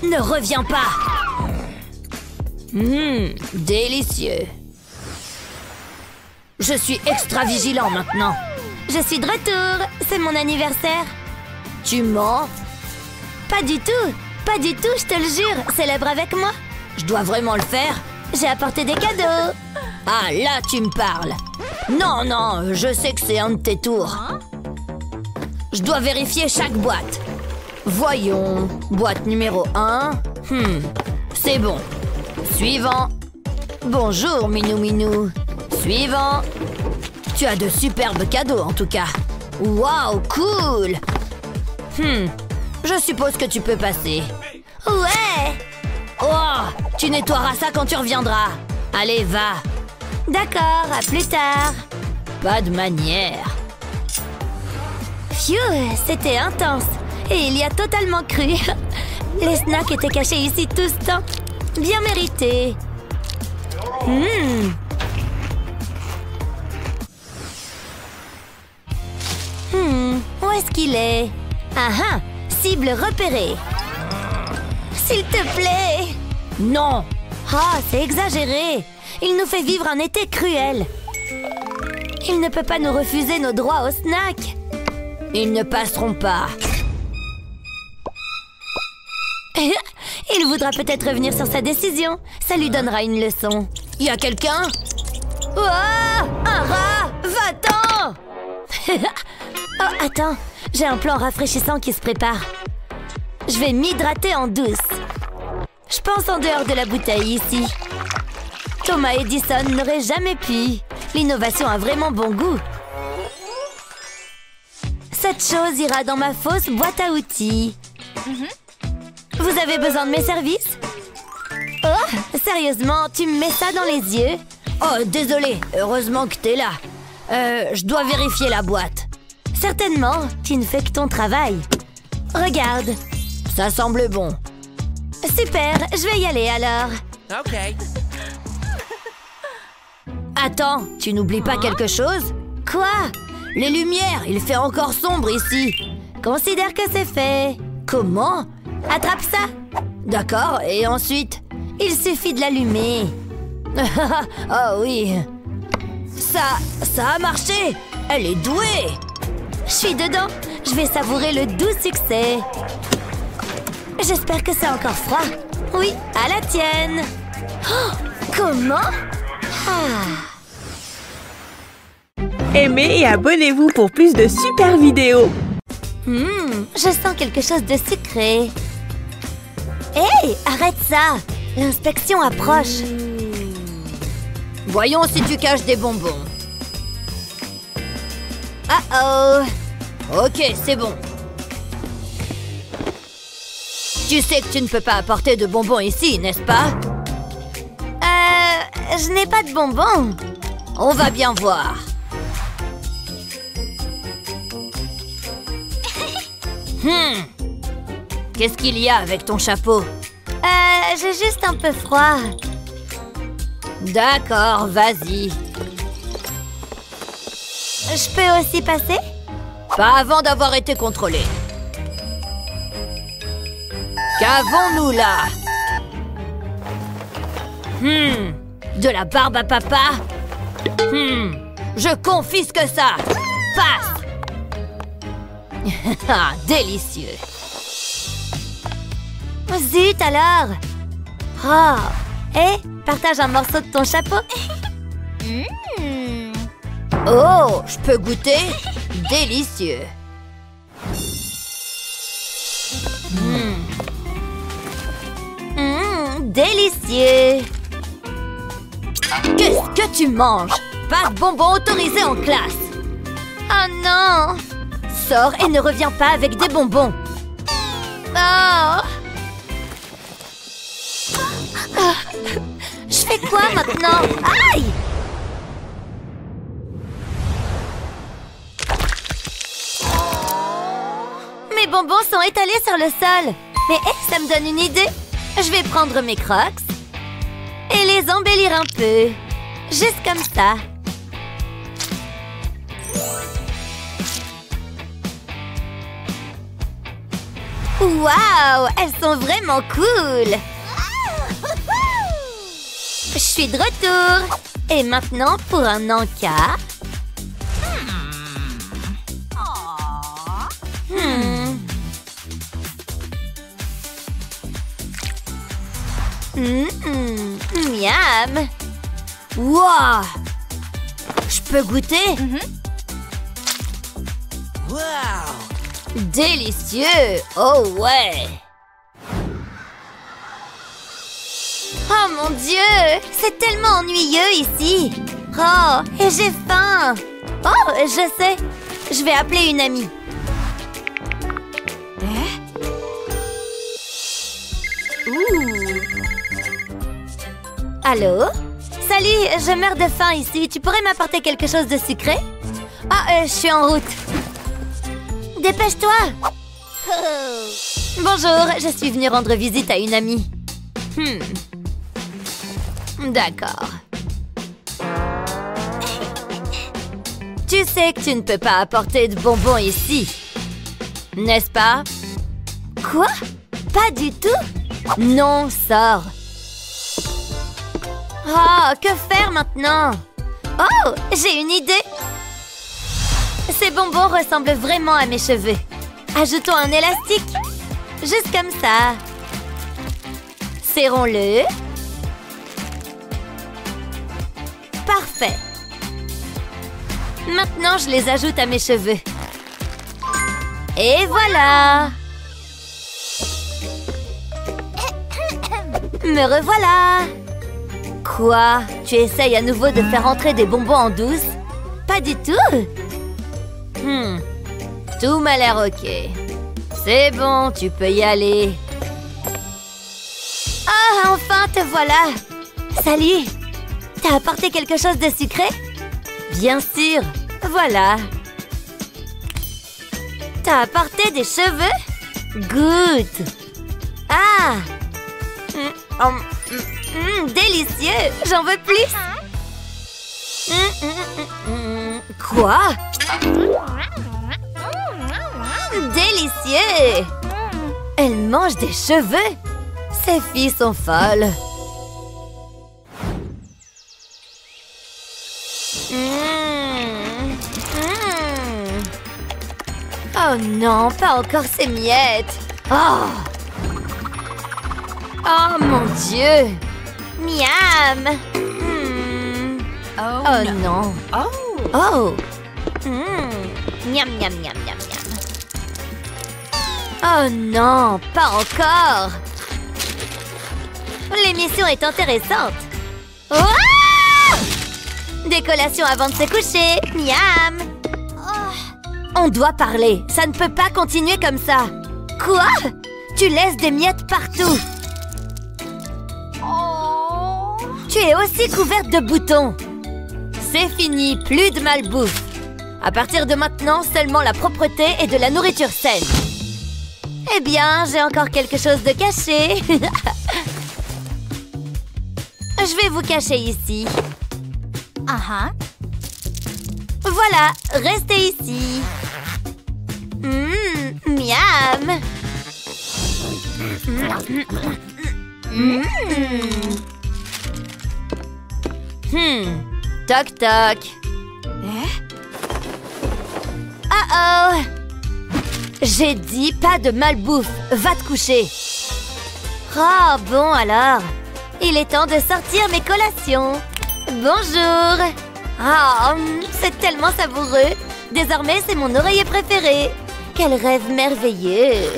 Ne reviens pas. Délicieux. Je suis extra vigilant maintenant. Je suis de retour. C'est mon anniversaire. Tu mens? Pas du tout. Pas du tout, je te le jure. Célèbre avec moi. Je dois vraiment le faire. J'ai apporté des cadeaux. Ah, là, tu me parles. Non, non, je sais que c'est un de tes tours. Je dois vérifier chaque boîte. Voyons. Boîte numéro 1. C'est bon. Suivant. Bonjour, Minou Minou. Suivant. Tu as de superbes cadeaux, en tout cas. Waouh, cool. Je suppose que tu peux passer. Ouais. Oh, tu nettoieras ça quand tu reviendras. Allez, va. D'accord, à plus tard. Pas de manière. Phew, c'était intense. Et il y a totalement cru. Les snacks étaient cachés ici tout ce temps. Bien mérité. Où est-ce qu'il est? Ah ah, cible repérée. S'il te plaît. Non. Ah, c'est exagéré. Il nous fait vivre un été cruel. Il ne peut pas nous refuser nos droits au snack. Ils ne passeront pas. Il voudra peut-être revenir sur sa décision. Ça lui donnera une leçon. Y a quelqu'un? Oh, un rat! Va-t'en! Oh, attends. J'ai un plan rafraîchissant qui se prépare. Je vais m'hydrater en douce. Je pense en dehors de la bouteille ici. Thomas Edison n'aurait jamais pu. L'innovation a vraiment bon goût. Cette chose ira dans ma fausse boîte à outils. Vous avez besoin de mes services? Oh, sérieusement, tu me mets ça dans les yeux? Oh, désolé, heureusement que t'es là. Je dois vérifier la boîte. Certainement, tu ne fais que ton travail. Regarde. Ça semble bon. Super, je vais y aller alors. Ok. Attends, tu n'oublies pas quelque chose? Quoi? Les lumières, il fait encore sombre ici. Considère que c'est fait. Comment? Attrape ça. D'accord, et ensuite? Il suffit de l'allumer. Oh oui. Ça a marché. Elle est douée. Je suis dedans. Je vais savourer le doux succès. J'espère que c'est encore froid. Oui, à la tienne. Oh, comment? Aimez et abonnez-vous pour plus de super vidéos. Je sens quelque chose de sucré. Hey, arrête ça. L'inspection approche. Voyons si tu caches des bonbons. Oh. Ok, c'est bon. Tu sais que tu ne peux pas apporter de bonbons ici, n'est-ce pas? Je n'ai pas de bonbons. On va bien voir. Qu'est-ce qu'il y a avec ton chapeau? J'ai juste un peu froid. D'accord, vas-y. Je peux aussi passer? Pas avant d'avoir été contrôlé. Qu'avons-nous là? De la barbe à papa? Je confisque ça. Passe. Délicieux. Zut alors. Oh. Hé, partage un morceau de ton chapeau. Oh, je peux goûter? Délicieux. Délicieux. Qu'est-ce que tu manges? Pas de bonbons autorisés en classe. Oh non. Sors et ne reviens pas avec des bonbons. Oh. Je fais quoi maintenant? Aïe! Mes bonbons sont étalés sur le sol. Mais ça me donne une idée. Je vais prendre mes crocs et les embellir un peu. Juste comme ça. Waouh, elles sont vraiment cool. Je suis de retour. Et maintenant, pour un encas. Miam. Wow. Je peux goûter? Wow. Délicieux. Oh ouais. Oh mon Dieu, c'est tellement ennuyeux ici. Oh, et j'ai faim. Oh, je sais. Je vais appeler une amie. Allô? Salut, je meurs de faim ici. Tu pourrais m'apporter quelque chose de sucré? Ah, je suis en route. Dépêche-toi. Bonjour, je suis venue rendre visite à une amie. D'accord. Tu sais que tu ne peux pas apporter de bonbons ici, n'est-ce pas? Quoi? Pas du tout? Non, sors. Oh, que faire maintenant? Oh, j'ai une idée. Ces bonbons ressemblent vraiment à mes cheveux. Ajoutons un élastique. Juste comme ça. Serrons-le. Parfait. Maintenant, je les ajoute à mes cheveux. Et voilà. Me revoilà. Quoi? Tu essayes à nouveau de faire entrer des bonbons en douce? Pas du tout? Tout m'a l'air ok. C'est bon, tu peux y aller. Ah, enfin, te voilà. Salut. T'as apporté quelque chose de sucré? Bien sûr. Voilà. T'as apporté des cheveux? Goûte. Ah. Délicieux. J'en veux plus. Quoi? Délicieux. Elle mange des cheveux. Ces filles sont folles. Oh non, pas encore ces miettes. Oh mon Dieu. Miam. Oh non. Oh. Miam, miam, miam, miam, miam. Oh non, pas encore. L'émission est intéressante. Oh! Décollation avant de se coucher. Miam. On doit parler. Ça ne peut pas continuer comme ça. Quoi? Tu laisses des miettes partout. Tu es aussi couverte de boutons. C'est fini, plus de malbouffe. À partir de maintenant, seulement la propreté et de la nourriture saine. Eh bien, j'ai encore quelque chose de caché. Je vais vous cacher ici. Voilà, restez ici. Miam. Toc toc. Oh. J'ai dit pas de malbouffe. Va te coucher. Oh, bon alors. Il est temps de sortir mes collations. Bonjour. Oh, c'est tellement savoureux. Désormais, c'est mon oreiller préféré. Quel rêve merveilleux.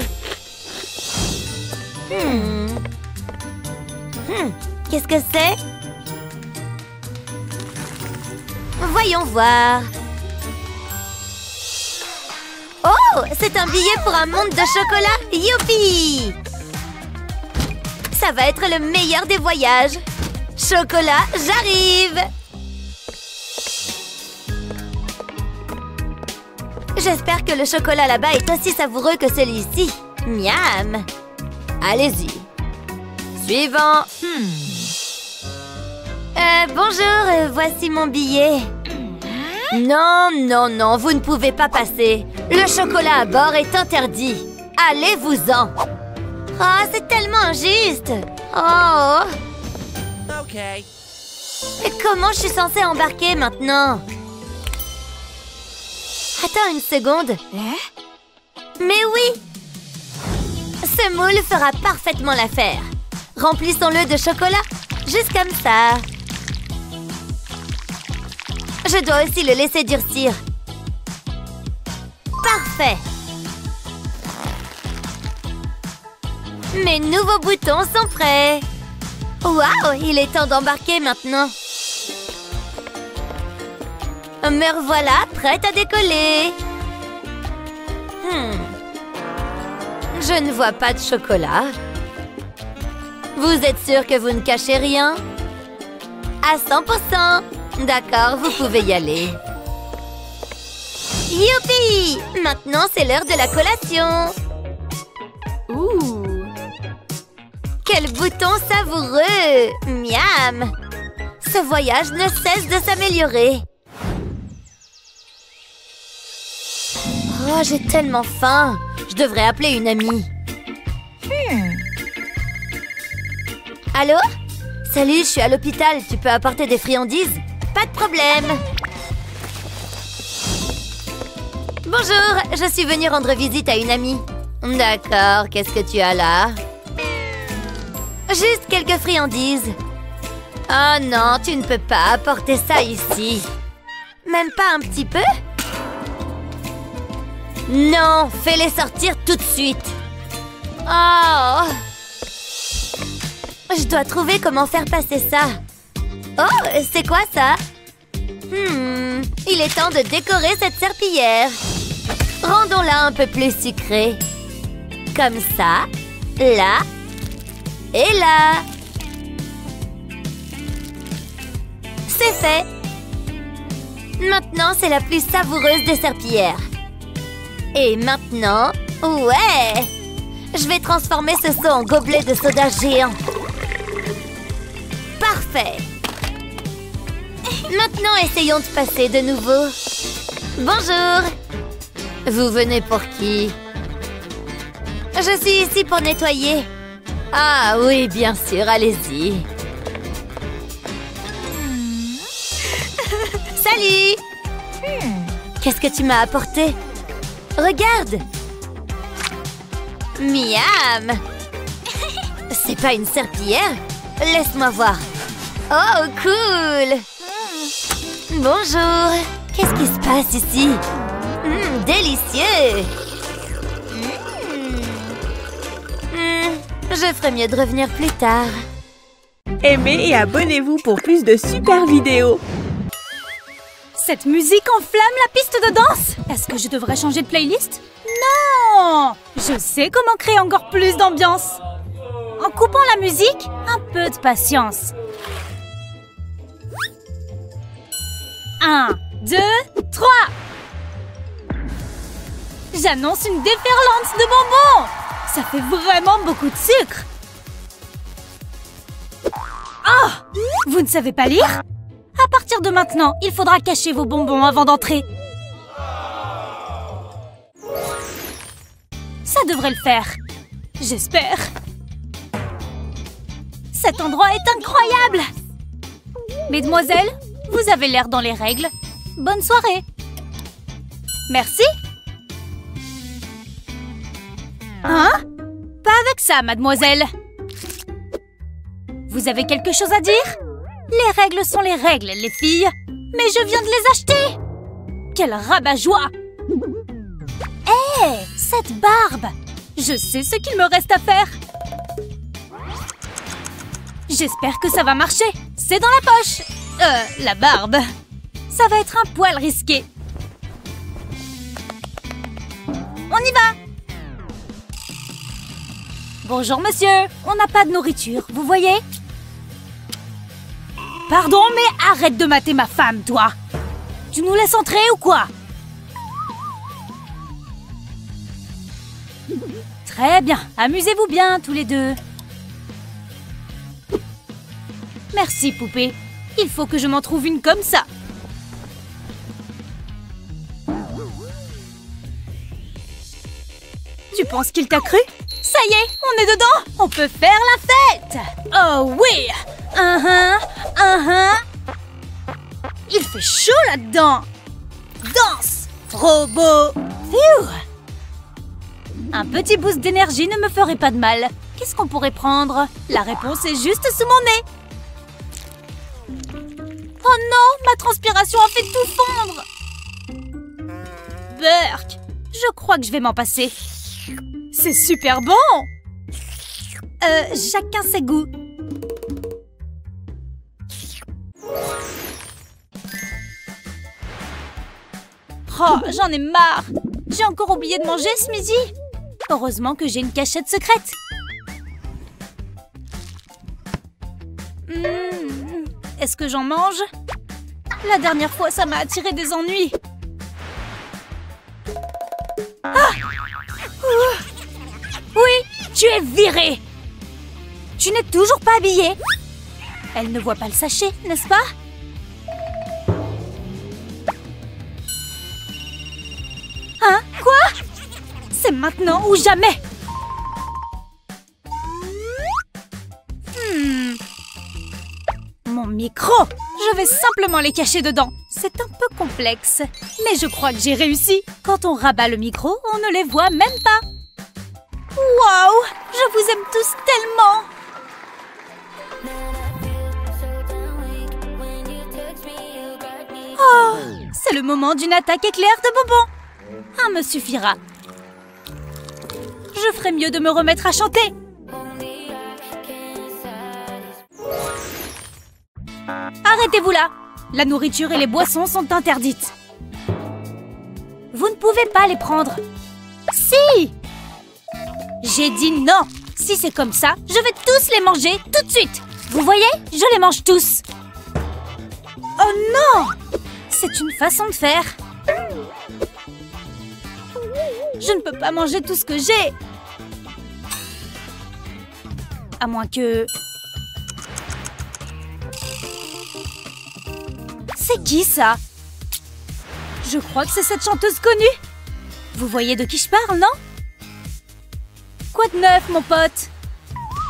Qu'est-ce que c'est? Voyons voir. Oh, c'est un billet pour un monde de chocolat. Youpi! Ça va être le meilleur des voyages. Chocolat, j'arrive! J'espère que le chocolat là-bas est aussi savoureux que celui-ci. Miam! Allez-y. Suivant. Bonjour, voici mon billet. Non, non, non, vous ne pouvez pas passer. Le chocolat à bord est interdit. Allez-vous-en. Oh, c'est tellement injuste. Oh. Ok. Et comment je suis censée embarquer maintenant? Attends une seconde. Mais oui! Ce moule fera parfaitement l'affaire. Remplissons-le de chocolat. Juste comme ça. Je dois aussi le laisser durcir. Parfait. Mes nouveaux boutons sont prêts. Waouh, il est temps d'embarquer maintenant. Me revoilà prête à décoller. Je ne vois pas de chocolat. Vous êtes sûr que vous ne cachez rien? À 100%. D'accord, vous pouvez y aller. Youpi! Maintenant, c'est l'heure de la collation. Ouh! Quel bouton savoureux! Miam! Ce voyage ne cesse de s'améliorer. Oh, j'ai tellement faim. Je devrais appeler une amie. Allô? Salut, je suis à l'hôpital. Tu peux apporter des friandises? Pas de problème. Bonjour, je suis venue rendre visite à une amie. D'accord, qu'est-ce que tu as là? Juste quelques friandises. Oh non, tu ne peux pas apporter ça ici. Même pas un petit peu? Non, fais-les sortir tout de suite. Oh! Je dois trouver comment faire passer ça. Oh, c'est quoi ça? Il est temps de décorer cette serpillière. Rendons-la un peu plus sucrée. Comme ça, là et là. C'est fait. Maintenant, c'est la plus savoureuse des serpillières. Et maintenant, ouais! Je vais transformer ce seau en gobelet de soda géant. Parfait! Maintenant, essayons de passer de nouveau. Bonjour! Vous venez pour qui? Je suis ici pour nettoyer. Ah oui, bien sûr, allez-y. Salut! Qu'est-ce que tu m'as apporté? Regarde! Miam! C'est pas une serpillière? Laisse-moi voir. Oh, cool! Bonjour! Qu'est-ce qui se passe ici? Délicieux! Je ferais mieux de revenir plus tard. Aimez et abonnez-vous pour plus de super vidéos. Cette musique enflamme la piste de danse. Est-ce que je devrais changer de playlist? Non! Je sais comment créer encore plus d'ambiance. En coupant la musique, un peu de patience. 1, 2, 3. J'annonce une déferlante de bonbons. Ça fait vraiment beaucoup de sucre. Oh! Vous ne savez pas lire? À partir de maintenant, il faudra cacher vos bonbons avant d'entrer. Ça devrait le faire. J'espère. Cet endroit est incroyable. Mesdemoiselles, vous avez l'air dans les règles. Bonne soirée. Merci. Hein? Pas avec ça, mademoiselle. Vous avez quelque chose à dire? Les règles sont les règles, les filles. Mais je viens de les acheter. Quel rabat-joie! Hé, cette barbe! Je sais ce qu'il me reste à faire. J'espère que ça va marcher. C'est dans la poche. La barbe. Ça va être un poil risqué. On y va! Bonjour, monsieur. On n'a pas de nourriture, vous voyez? Pardon, mais arrête de mater ma femme, toi. Tu nous laisses entrer ou quoi? Très bien. Amusez-vous bien, tous les deux. Merci, poupée. Il faut que je m'en trouve une comme ça. Tu penses qu'il t'a cru? Ça y est, on est dedans! On peut faire la fête! Oh oui! Il fait chaud là-dedans! Danse! Trop beau! Phew! Un petit boost d'énergie ne me ferait pas de mal. Qu'est-ce qu'on pourrait prendre? La réponse est juste sous mon nez. Oh non! Ma transpiration a fait tout fondre! Burk! Je crois que je vais m'en passer. C'est super bon! Chacun ses goûts. Oh, j'en ai marre! J'ai encore oublié de manger ce midi. Heureusement que j'ai une cachette secrète. Est-ce que j'en mange? La dernière fois, ça m'a attiré des ennuis. Ah! Oui, tu es virée. Tu n'es toujours pas habillée. Elle ne voit pas le sachet, n'est-ce pas? Hein? Quoi? C'est maintenant ou jamais. Mon micro! Je vais simplement les cacher dedans. C'est un peu complexe, mais je crois que j'ai réussi. Quand on rabat le micro, on ne les voit même pas. Waouh! Je vous aime tous tellement! Oh! C'est le moment d'une attaque éclair de bonbons. Un me suffira. Je ferais mieux de me remettre à chanter. Arrêtez-vous là! La nourriture et les boissons sont interdites. Vous ne pouvez pas les prendre. Si! J'ai dit non! Si c'est comme ça, je vais tous les manger tout de suite! Vous voyez? Je les mange tous! Oh non! C'est une façon de faire. Je ne peux pas manger tout ce que j'ai. À moins que... C'est qui ça? Je crois que c'est cette chanteuse connue. Vous voyez de qui je parle, non? Quoi de neuf, mon pote?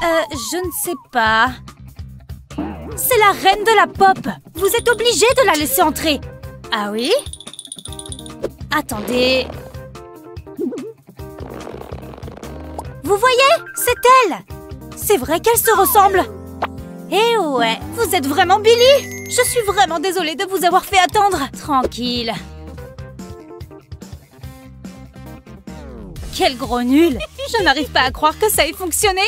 Je ne sais pas. C'est la reine de la pop. Vous êtes obligé de la laisser entrer. Ah oui? Attendez. Vous voyez? C'est elle. C'est vrai qu'elle se ressemble. Eh ouais, vous êtes vraiment Billy? Je suis vraiment désolée de vous avoir fait attendre. Tranquille. Quel gros nul! Je n'arrive pas à croire que ça ait fonctionné.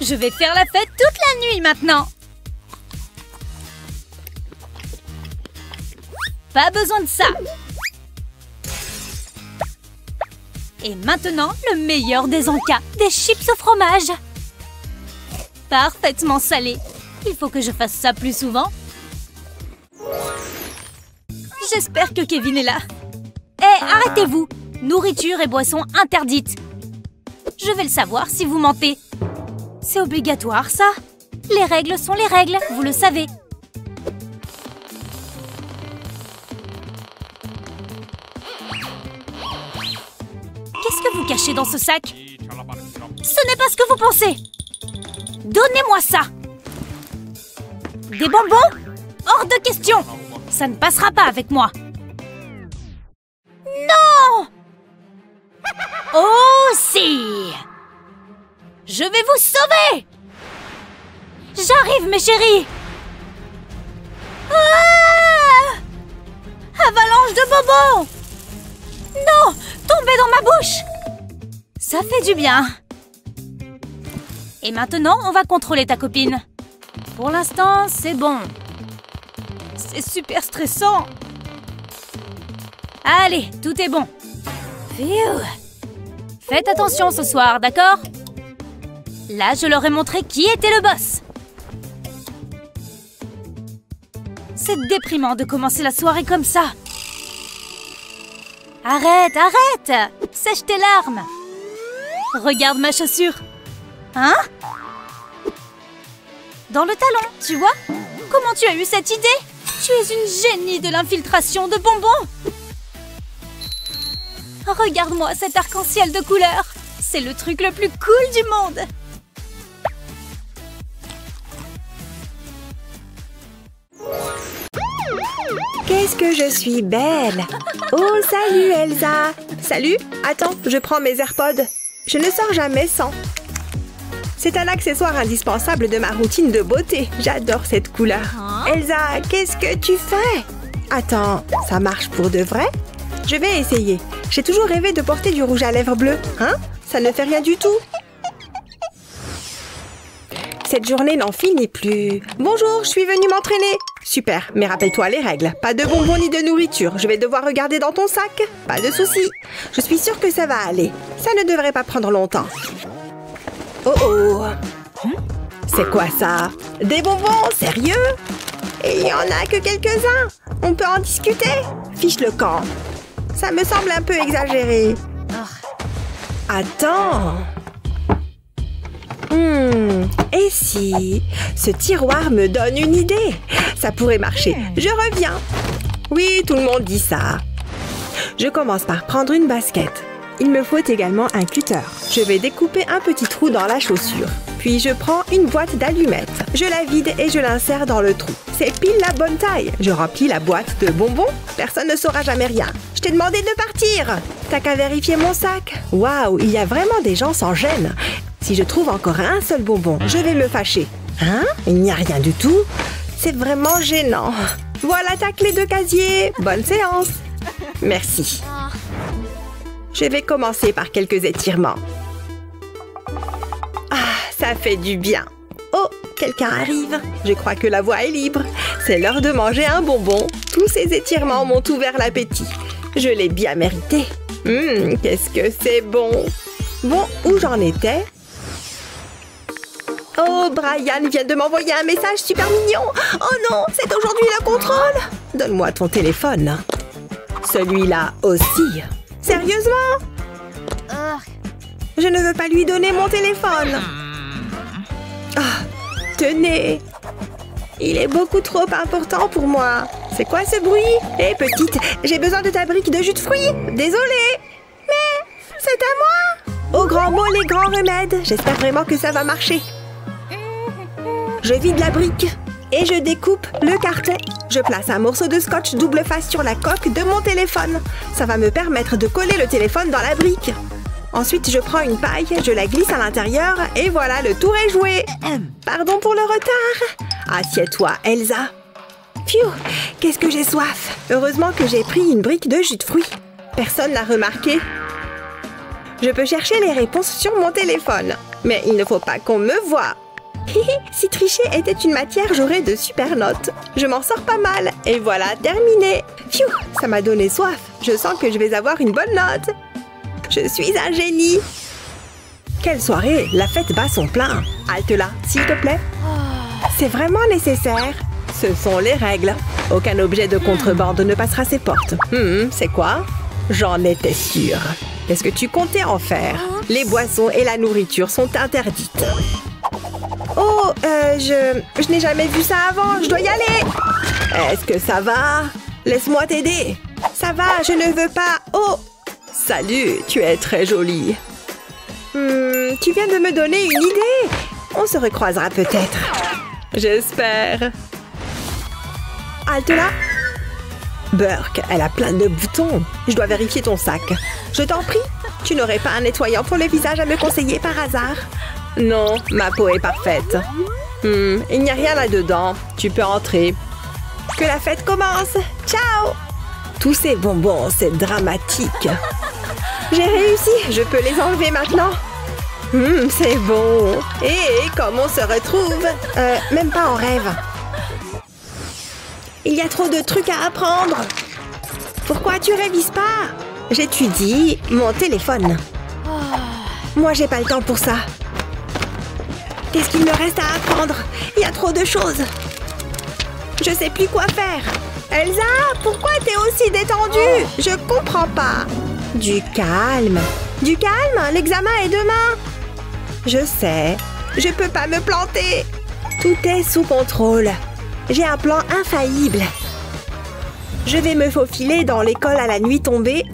Je vais faire la fête toute la nuit maintenant. Pas besoin de ça. Et maintenant, le meilleur des encas, des chips au fromage. Parfaitement salé. Il faut que je fasse ça plus souvent. J'espère que Kevin est là. Hé, arrêtez-vous! Nourriture et boissons interdites. Je vais le savoir si vous mentez. C'est obligatoire, ça. Les règles sont les règles, vous le savez. Qu'est-ce que vous cachez dans ce sac? Ce n'est pas ce que vous pensez. Donnez-moi ça. Des bonbons? Hors de question. Ça ne passera pas avec moi. Non! Oh si! Je vais vous sauver! J'arrive, mes chéris! Ah! Avalanche de bonbons! Non! Tombez dans ma bouche! Ça fait du bien. Et maintenant, on va contrôler ta copine. Pour l'instant, c'est bon. C'est super stressant. Allez, tout est bon. Phew. Faites attention ce soir, d'accord? Là, je leur ai montré qui était le boss. C'est déprimant de commencer la soirée comme ça. Arrête, arrête! Sèche tes larmes. Regarde ma chaussure. Hein? Dans le talon, tu vois? Comment tu as eu cette idée? Tu es une génie de l'infiltration de bonbons! Regarde-moi cet arc-en-ciel de couleurs! C'est le truc le plus cool du monde! Qu'est-ce que je suis belle! Oh, salut Elsa! Salut! Attends, je prends mes AirPods. Je ne sors jamais sans. C'est un accessoire indispensable de ma routine de beauté. J'adore cette couleur. Elsa, qu'est-ce que tu fais? Attends, ça marche pour de vrai? Je vais essayer. J'ai toujours rêvé de porter du rouge à lèvres bleu. Hein? Ça ne fait rien du tout. Cette journée n'en finit plus. Bonjour, je suis venue m'entraîner. Super, mais rappelle-toi les règles. Pas de bonbons ni de nourriture. Je vais devoir regarder dans ton sac. Pas de souci. Je suis sûre que ça va aller. Ça ne devrait pas prendre longtemps. Oh oh. C'est quoi ça? Des bonbons? Sérieux? Il n'y en a que quelques-uns. On peut en discuter? Fiche le camp. Ça me semble un peu exagéré. Attends. Et si ce tiroir me donne une idée? Ça pourrait marcher. Je reviens. Oui, tout le monde dit ça. Je commence par prendre une basket. Il me faut également un cutter. Je vais découper un petit trou dans la chaussure. Puis je prends une boîte d'allumettes. Je la vide et je l'insère dans le trou. C'est pile la bonne taille. Je remplis la boîte de bonbons. Personne ne saura jamais rien. Je t'ai demandé de partir. T'as qu'à vérifier mon sac. Waouh, il y a vraiment des gens sans gêne. Si je trouve encore un seul bonbon, je vais me fâcher. Hein? Il n'y a rien du tout? C'est vraiment gênant. Voilà ta clé de casier. Bonne séance. Merci. Je vais commencer par quelques étirements. Ah, ça fait du bien. Oh, quelqu'un arrive. Je crois que la voie est libre. C'est l'heure de manger un bonbon. Tous ces étirements m'ont ouvert l'appétit. Je l'ai bien mérité. Qu'est-ce que c'est bon. Bon, où j'en étais? Oh, Brian vient de m'envoyer un message super mignon. Oh non, c'est aujourd'hui le contrôle. Donne-moi ton téléphone. Celui-là aussi. Sérieusement? Je ne veux pas lui donner mon téléphone. Ah, tenez. Il est beaucoup trop important pour moi. C'est quoi ce bruit? Hé, petite, j'ai besoin de ta brique de jus de fruits. Désolée. Mais c'est à moi. Au grand mot, les grands remèdes. J'espère vraiment que ça va marcher. Je vide la brique et je découpe le carton. Je place un morceau de scotch double face sur la coque de mon téléphone. Ça va me permettre de coller le téléphone dans la brique. Ensuite, je prends une paille, je la glisse à l'intérieur et voilà, le tour est joué. Pardon pour le retard. Assieds-toi, Elsa. Pfiou, qu'est-ce que j'ai soif. Heureusement que j'ai pris une brique de jus de fruits. Personne n'a remarqué. Je peux chercher les réponses sur mon téléphone. Mais il ne faut pas qu'on me voie. Si tricher était une matière, j'aurais de super notes. Je m'en sors pas mal. Et voilà, terminé. Pfiou, ça m'a donné soif. Je sens que je vais avoir une bonne note. Je suis un génie. Quelle soirée, la fête bat son plein. Halte là, s'il te plaît. C'est vraiment nécessaire. Ce sont les règles. Aucun objet de contrebande ne passera ces portes. C'est quoi? J'en étais sûre. Qu'est-ce que tu comptais en faire? Les boissons et la nourriture sont interdites. Oh, je n'ai jamais vu ça avant. Je dois y aller. Est-ce que ça va? Laisse-moi t'aider. Ça va, je ne veux pas. Oh, salut, tu es très jolie. Tu viens de me donner une idée. On se recroisera peut-être. J'espère. Halte là. Burke, elle a plein de boutons. Je dois vérifier ton sac. Je t'en prie, tu n'aurais pas un nettoyant pour le visage à me conseiller par hasard? Non, ma peau est parfaite. Il n'y a rien là-dedans. Tu peux entrer. Que la fête commence. Ciao. Tous ces bonbons, c'est dramatique. J'ai réussi. Je peux les enlever maintenant. C'est bon. Et comme on se retrouve? Même pas en rêve. Il y a trop de trucs à apprendre. Pourquoi tu révises pas? J'étudie mon téléphone. Moi, j'ai pas le temps pour ça. Qu'est-ce qu'il me reste à apprendre? Il y a trop de choses. Je sais plus quoi faire. Elsa, pourquoi t'es aussi détendue? Je comprends pas. Du calme. Du calme? L'examen est demain. Je sais. Je peux pas me planter. Tout est sous contrôle. J'ai un plan infaillible. Je vais me faufiler dans l'école à la nuit tombée.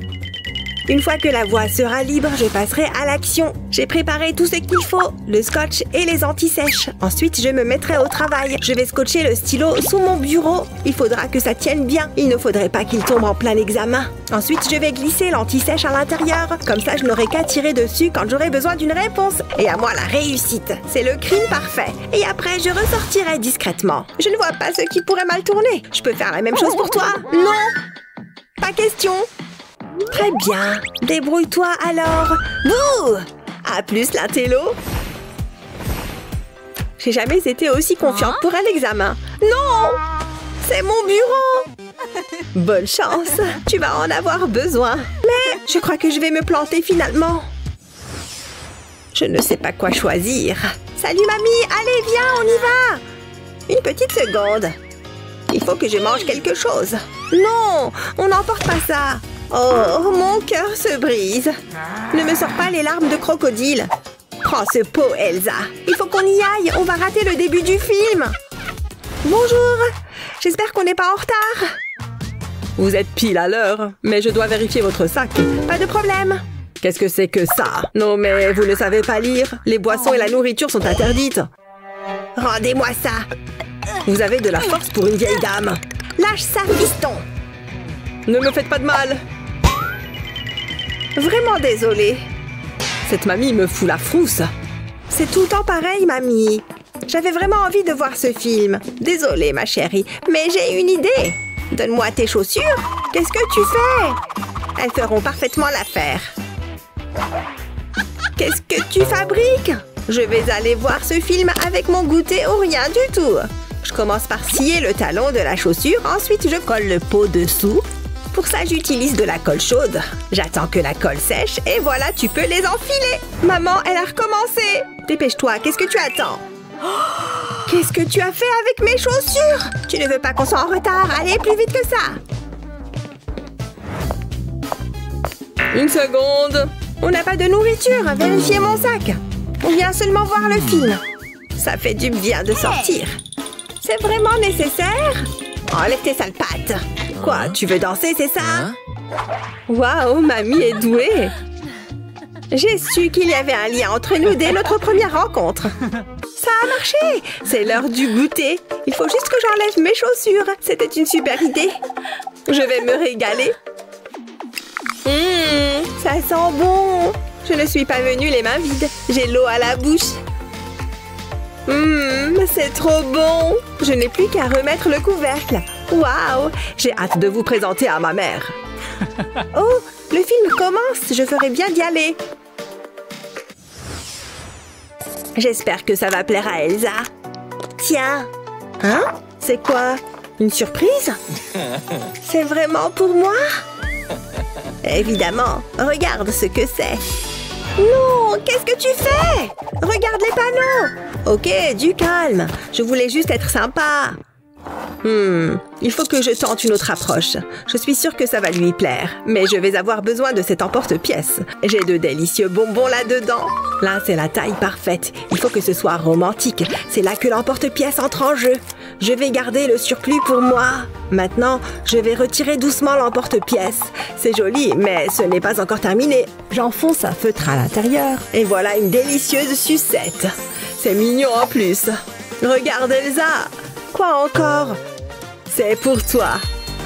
Une fois que la voie sera libre, je passerai à l'action. J'ai préparé tout ce qu'il faut, le scotch et les anti-sèches. Ensuite, je me mettrai au travail. Je vais scotcher le stylo sous mon bureau. Il faudra que ça tienne bien. Il ne faudrait pas qu'il tombe en plein examen. Ensuite, je vais glisser l'anti-sèche à l'intérieur. Comme ça, je n'aurai qu'à tirer dessus quand j'aurai besoin d'une réponse. Et à moi, la réussite. C'est le crime parfait. Et après, je ressortirai discrètement. Je ne vois pas ce qui pourrait mal tourner. Je peux faire la même chose pour toi? Non! Pas question! Très bien. Débrouille-toi alors. Bouh! À plus, l'intello. J'ai jamais été aussi confiante pour un examen. Non! C'est mon bureau! Bonne chance. Tu vas en avoir besoin. Mais je crois que je vais me planter finalement. Je ne sais pas quoi choisir. Salut, mamie! Allez, viens, on y va! Une petite seconde. Il faut que je mange quelque chose. Non! On n'emporte pas ça. Oh, mon cœur se brise. Ne me sors pas les larmes de crocodile. Prends ce pot, Elsa. Il faut qu'on y aille. On va rater le début du film. Bonjour. J'espère qu'on n'est pas en retard. Vous êtes pile à l'heure, mais je dois vérifier votre sac. Pas de problème. Qu'est-ce que c'est que ça? Non, mais vous ne savez pas lire. Les boissons et la nourriture sont interdites. Rendez-moi ça. Vous avez de la force pour une vieille dame. Lâche ça, fiston. Ne me faites pas de mal. Vraiment désolée. Cette mamie me fout la frousse. C'est tout le temps pareil, mamie. J'avais vraiment envie de voir ce film. Désolée, ma chérie, mais j'ai une idée. Donne-moi tes chaussures. Qu'est-ce que tu fais? Elles feront parfaitement l'affaire. Qu'est-ce que tu fabriques? Je vais aller voir ce film avec mon goûter ou rien du tout. Je commence par scier le talon de la chaussure. Ensuite, je colle le pot dessous. Pour ça, j'utilise de la colle chaude. J'attends que la colle sèche et voilà, tu peux les enfiler. Maman, elle a recommencé. Dépêche-toi, qu'est-ce que tu attends? Qu'est-ce que tu as fait avec mes chaussures? Tu ne veux pas qu'on soit en retard? Allez, plus vite que ça. Une seconde. On n'a pas de nourriture. Vérifiez mon sac. On vient seulement voir le film. Ça fait du bien de sortir. C'est vraiment nécessaire? Enlève tes sales pattes. Quoi, tu veux danser, c'est ça? Waouh, mamie est douée. J'ai su qu'il y avait un lien entre nous dès notre première rencontre. Ça a marché. C'est l'heure du goûter. Il faut juste que j'enlève mes chaussures. C'était une super idée. Je vais me régaler. Ça sent bon. Je ne suis pas venue les mains vides. J'ai l'eau à la bouche. C'est trop bon. Je n'ai plus qu'à remettre le couvercle. Waouh, j'ai hâte de vous présenter à ma mère. Oh, le film commence. Je ferais bien d'y aller. J'espère que ça va plaire à Elsa. Tiens. Hein? C'est quoi? Une surprise? C'est vraiment pour moi? Évidemment. Regarde ce que c'est. Non, qu'est-ce que tu fais? Regarde les panneaux. Ok, du calme. Je voulais juste être sympa. Il faut que je tente une autre approche. Je suis sûre que ça va lui plaire. Mais je vais avoir besoin de cet emporte-pièce. J'ai de délicieux bonbons là-dedans. Là, c'est la taille parfaite. Il faut que ce soit romantique. C'est là que l'emporte-pièce entre en jeu. Je vais garder le surplus pour moi. Maintenant, je vais retirer doucement l'emporte-pièce. C'est joli, mais ce n'est pas encore terminé. J'enfonce un feutre à l'intérieur. Et voilà une délicieuse sucette. C'est mignon en plus. Regarde Elsa. Quoi encore? C'est pour toi.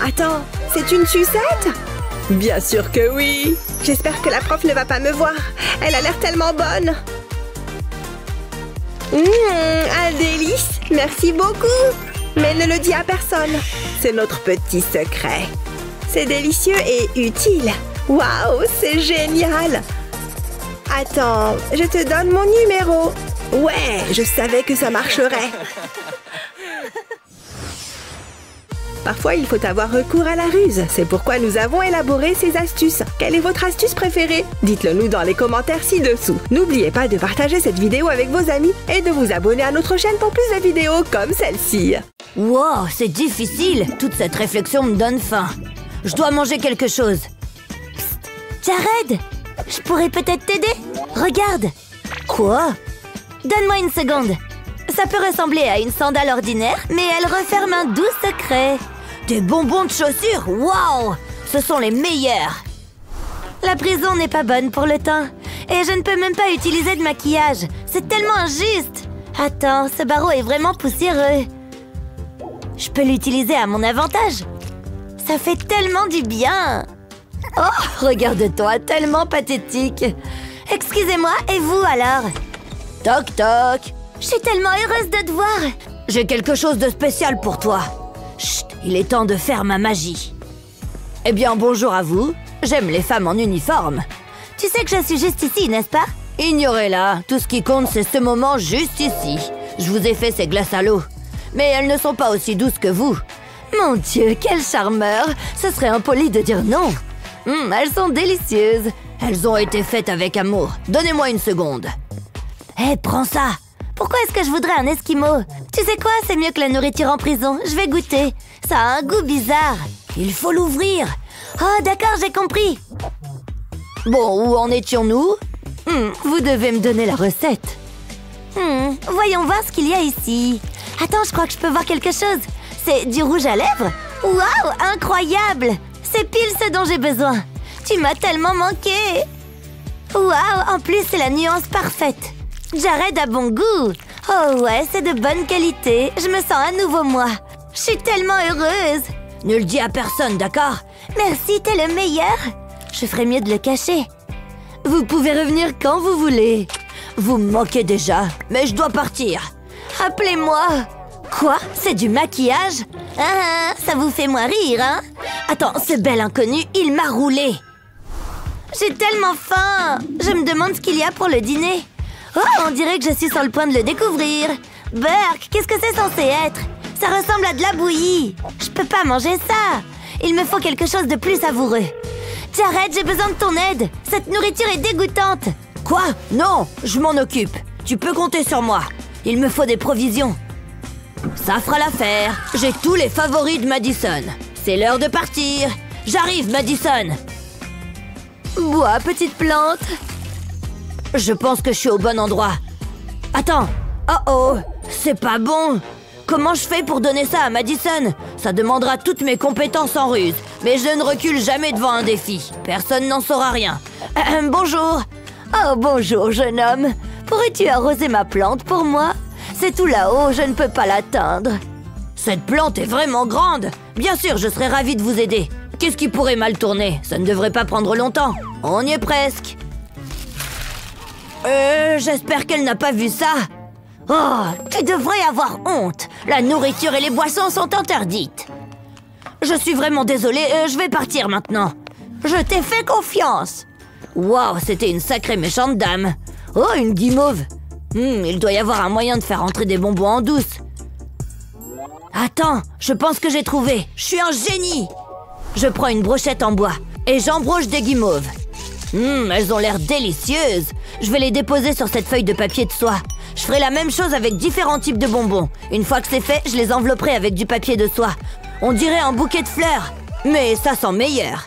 Attends, c'est une sucette? Bien sûr que oui. J'espère que la prof ne va pas me voir. Elle a l'air tellement bonne. Un délice. Merci beaucoup. Mais ne le dis à personne. C'est notre petit secret. C'est délicieux et utile. Waouh, c'est génial. Attends, je te donne mon numéro. Ouais, je savais que ça marcherait. Parfois, il faut avoir recours à la ruse. C'est pourquoi nous avons élaboré ces astuces. Quelle est votre astuce préférée? Dites-le nous dans les commentaires ci-dessous. N'oubliez pas de partager cette vidéo avec vos amis et de vous abonner à notre chaîne pour plus de vidéos comme celle-ci. Wow, c'est difficile. Toute cette réflexion me donne faim. Je dois manger quelque chose. Psst, Jared, je pourrais peut-être t'aider? Regarde. Quoi? Donne-moi une seconde. Ça peut ressembler à une sandale ordinaire, mais elle referme un doux secret. Des bonbons de chaussures, waouh! Ce sont les meilleurs! La prison n'est pas bonne pour le teint. Et je ne peux même pas utiliser de maquillage. C'est tellement injuste! Attends, ce barreau est vraiment poussiéreux. Je peux l'utiliser à mon avantage. Ça fait tellement du bien! Oh, regarde-toi, tellement pathétique! Excusez-moi, et vous alors? Toc toc! Je suis tellement heureuse de te voir! J'ai quelque chose de spécial pour toi. Chut, il est temps de faire ma magie. Eh bien, bonjour à vous. J'aime les femmes en uniforme. Tu sais que je suis juste ici, n'est-ce pas? Ignorez-la. Tout ce qui compte, c'est ce moment juste ici. Je vous ai fait ces glaces à l'eau. Mais elles ne sont pas aussi douces que vous. Mon Dieu, quel charmeur! Ce serait impoli de dire non. Elles sont délicieuses. Elles ont été faites avec amour. Donnez-moi une seconde. Hé, prends ça. Pourquoi est-ce que je voudrais un esquimau? Tu sais quoi? C'est mieux que la nourriture en prison. Je vais goûter. Ça a un goût bizarre. Il faut l'ouvrir. Oh, d'accord, j'ai compris. Bon, où en étions-nous? Vous devez me donner la recette. Voyons voir ce qu'il y a ici. Attends, je crois que je peux voir quelque chose. C'est du rouge à lèvres? Waouh, incroyable! C'est pile ce dont j'ai besoin. Tu m'as tellement manqué. Waouh, en plus, c'est la nuance parfaite. Jared a bon goût. Oh ouais, c'est de bonne qualité. Je me sens à nouveau moi. Je suis tellement heureuse. Ne le dis à personne, d'accord? Merci, t'es le meilleur. Je ferais mieux de le cacher. Vous pouvez revenir quand vous voulez. Vous me manquez déjà, mais je dois partir. Appelez-moi. Quoi? C'est du maquillage? Ah, ça vous fait moins rire, hein? Attends, ce bel inconnu, il m'a roulé. J'ai tellement faim. Je me demande ce qu'il y a pour le dîner. Oh, on dirait que je suis sur le point de le découvrir. Burk, qu'est-ce que c'est censé être? Ça ressemble à de la bouillie. Je peux pas manger ça. Il me faut quelque chose de plus savoureux. Jared, j'ai besoin de ton aide. Cette nourriture est dégoûtante. Quoi? Non, je m'en occupe. Tu peux compter sur moi. Il me faut des provisions. Ça fera l'affaire. J'ai tous les favoris de Madison. C'est l'heure de partir. J'arrive, Madison. Bois, petite plante. Je pense que je suis au bon endroit. Attends. Oh, c'est pas bon. Comment je fais pour donner ça à Madison? Ça demandera toutes mes compétences en ruse. Mais je ne recule jamais devant un défi. Personne n'en saura rien. Bonjour. Oh, bonjour, jeune homme. Pourrais-tu arroser ma plante pour moi? C'est tout là-haut, je ne peux pas l'atteindre. Cette plante est vraiment grande. Bien sûr, je serais ravie de vous aider. Qu'est-ce qui pourrait mal tourner? Ça ne devrait pas prendre longtemps. On y est presque. J'espère qu'elle n'a pas vu ça. Oh, tu devrais avoir honte. La nourriture et les boissons sont interdites. Je suis vraiment désolée, je vais partir maintenant. Je t'ai fait confiance. Waouh, c'était une sacrée méchante dame. Oh, une guimauve. Il doit y avoir un moyen de faire entrer des bonbons en douce. Attends, je pense que j'ai trouvé. Je suis un génie. Je prends une brochette en bois et j'embroche des guimauves. Elles ont l'air délicieuses. Je vais les déposer sur cette feuille de papier de soie. Je ferai la même chose avec différents types de bonbons. Une fois que c'est fait, je les envelopperai avec du papier de soie. On dirait un bouquet de fleurs. Mais ça sent meilleur.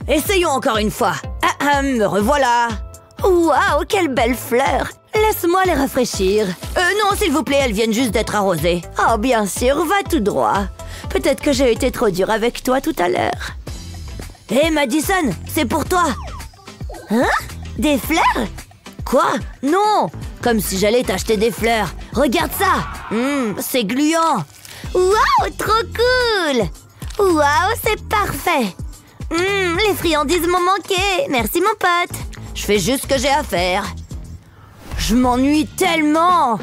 Essayons encore une fois. Me revoilà. Waouh, quelle belle fleur. Laisse-moi les rafraîchir. Non, s'il vous plaît, elles viennent juste d'être arrosées. Oh, bien sûr, va tout droit. Peut-être que j'ai été trop dure avec toi tout à l'heure. Hé, Madison, c'est pour toi. Hein? Des fleurs? Quoi? Non! Comme si j'allais t'acheter des fleurs. Regarde ça! C'est gluant. Waouh, trop cool! Waouh, c'est parfait. Les friandises m'ont manqué. Merci, mon pote. Je fais juste ce que j'ai à faire. Je m'ennuie tellement.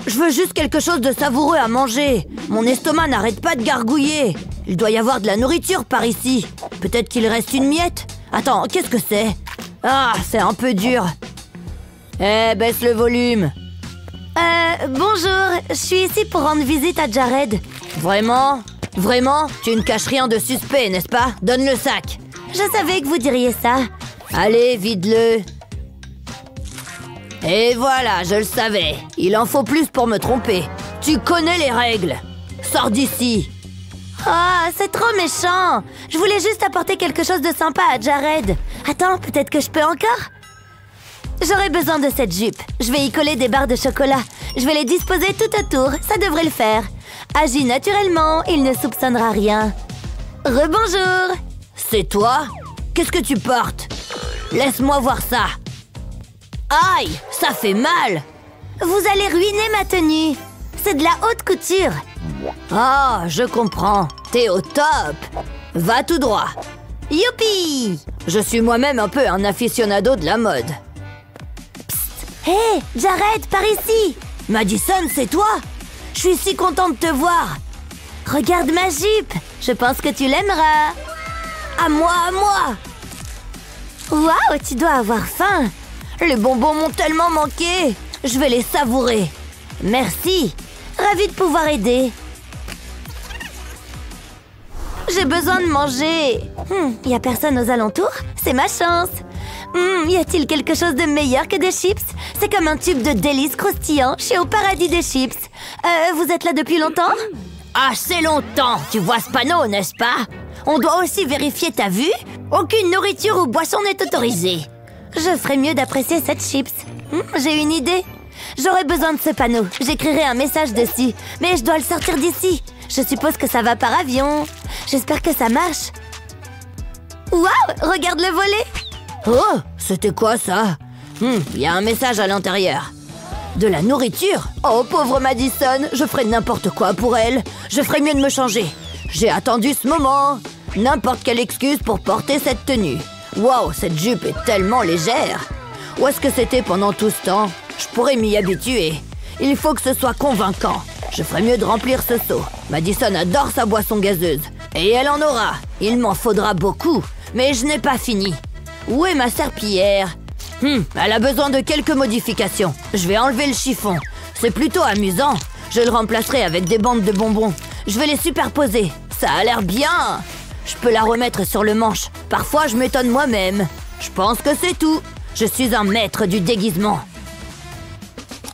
Je veux juste quelque chose de savoureux à manger. Mon estomac n'arrête pas de gargouiller. Il doit y avoir de la nourriture par ici. Peut-être qu'il reste une miette. Attends, qu'est-ce que c'est? Ah, c'est un peu dur. Baisse le volume. Bonjour. Je suis ici pour rendre visite à Jared. Vraiment? Vraiment? Tu ne caches rien de suspect, n'est-ce pas? Donne le sac. Je savais que vous diriez ça. Allez, vide-le. Et voilà, je le savais. Il en faut plus pour me tromper. Tu connais les règles. Sors d'ici. Ah, c'est trop méchant. Je voulais juste apporter quelque chose de sympa à Jared. Attends, peut-être que je peux encore? J'aurais besoin de cette jupe. Je vais y coller des barres de chocolat. Je vais les disposer tout autour, ça devrait le faire. Agis naturellement, il ne soupçonnera rien. Rebonjour. C'est toi? Qu'est-ce que tu portes? Laisse-moi voir ça. Aïe, ça fait mal. Vous allez ruiner ma tenue. C'est de la haute couture. Ah, je comprends. T'es au top. Va tout droit. Youpi! Je suis moi-même un peu un aficionado de la mode. Psst. Hé, Jared, par ici. Madison, c'est toi? Je suis si contente de te voir. Regarde ma jupe. Je pense que tu l'aimeras. À moi, à moi. Waouh, tu dois avoir faim. Les bonbons m'ont tellement manqué. Je vais les savourer. Merci. Ravie de pouvoir aider. J'ai besoin de manger. Y a personne aux alentours? C'est ma chance. Y a-t-il quelque chose de meilleur que des chips? C'est comme un tube de délices croustillant. Je suis au paradis des chips. Vous êtes là depuis longtemps? Assez longtemps. Tu vois ce panneau, n'est-ce pas? On doit aussi vérifier ta vue. Aucune nourriture ou boisson n'est autorisée. Je ferais mieux d'apprécier cette chips. J'ai une idée. J'aurais besoin de ce panneau. J'écrirai un message dessus. Mais je dois le sortir d'ici. Je suppose que ça va par avion. J'espère que ça marche. Waouh, regarde le volet. Oh, c'était quoi ça? Y a un message à l'intérieur. De la nourriture? Oh, pauvre Madison, je ferais n'importe quoi pour elle. Je ferais mieux de me changer. J'ai attendu ce moment. N'importe quelle excuse pour porter cette tenue. Waouh, cette jupe est tellement légère. Où est-ce que c'était pendant tout ce temps? Je pourrais m'y habituer. Il faut que ce soit convaincant. Je ferais mieux de remplir ce seau. Madison adore sa boisson gazeuse. Et elle en aura. Il m'en faudra beaucoup. Mais je n'ai pas fini. Où est ma serpillière? Elle a besoin de quelques modifications. Je vais enlever le chiffon. C'est plutôt amusant. Je le remplacerai avec des bandes de bonbons. Je vais les superposer. Ça a l'air bien. Je peux la remettre sur le manche. Parfois, je m'étonne moi-même. Je pense que c'est tout. Je suis un maître du déguisement.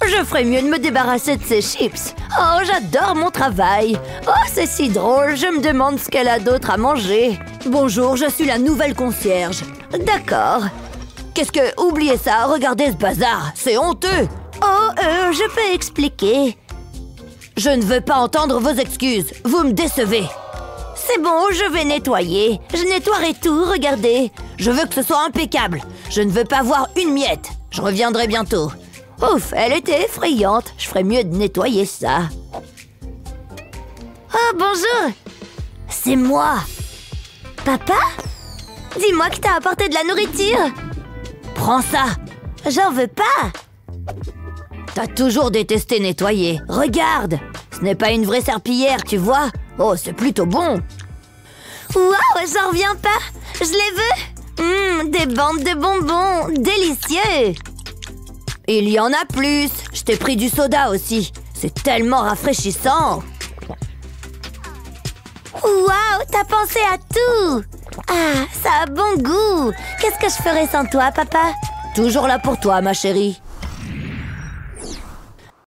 Je ferais mieux de me débarrasser de ces chips. Oh, j'adore mon travail. Oh, c'est si drôle. Je me demande ce qu'elle a d'autre à manger. Bonjour, je suis la nouvelle concierge. D'accord. Qu'est-ce que... Oubliez ça, regardez ce bazar. C'est honteux. Oh, je peux expliquer. Je ne veux pas entendre vos excuses. Vous me décevez. C'est bon, je vais nettoyer. Je nettoierai tout, regardez. Je veux que ce soit impeccable. Je ne veux pas voir une miette. Je reviendrai bientôt. Ouf, elle était effrayante. Je ferais mieux de nettoyer ça. Oh, bonjour. C'est moi. Papa? Dis-moi que t'as apporté de la nourriture. Prends ça. J'en veux pas. T'as toujours détesté nettoyer. Regarde. Ce n'est pas une vraie serpillière, tu vois. Oh, c'est plutôt bon. Waouh, j'en reviens pas. Je les veux. Des bandes de bonbons. Délicieux. Il y en a plus. Je t'ai pris du soda aussi. C'est tellement rafraîchissant. Waouh, t'as pensé à tout. Ah, ça a bon goût. Qu'est-ce que je ferais sans toi, papa? Toujours là pour toi, ma chérie.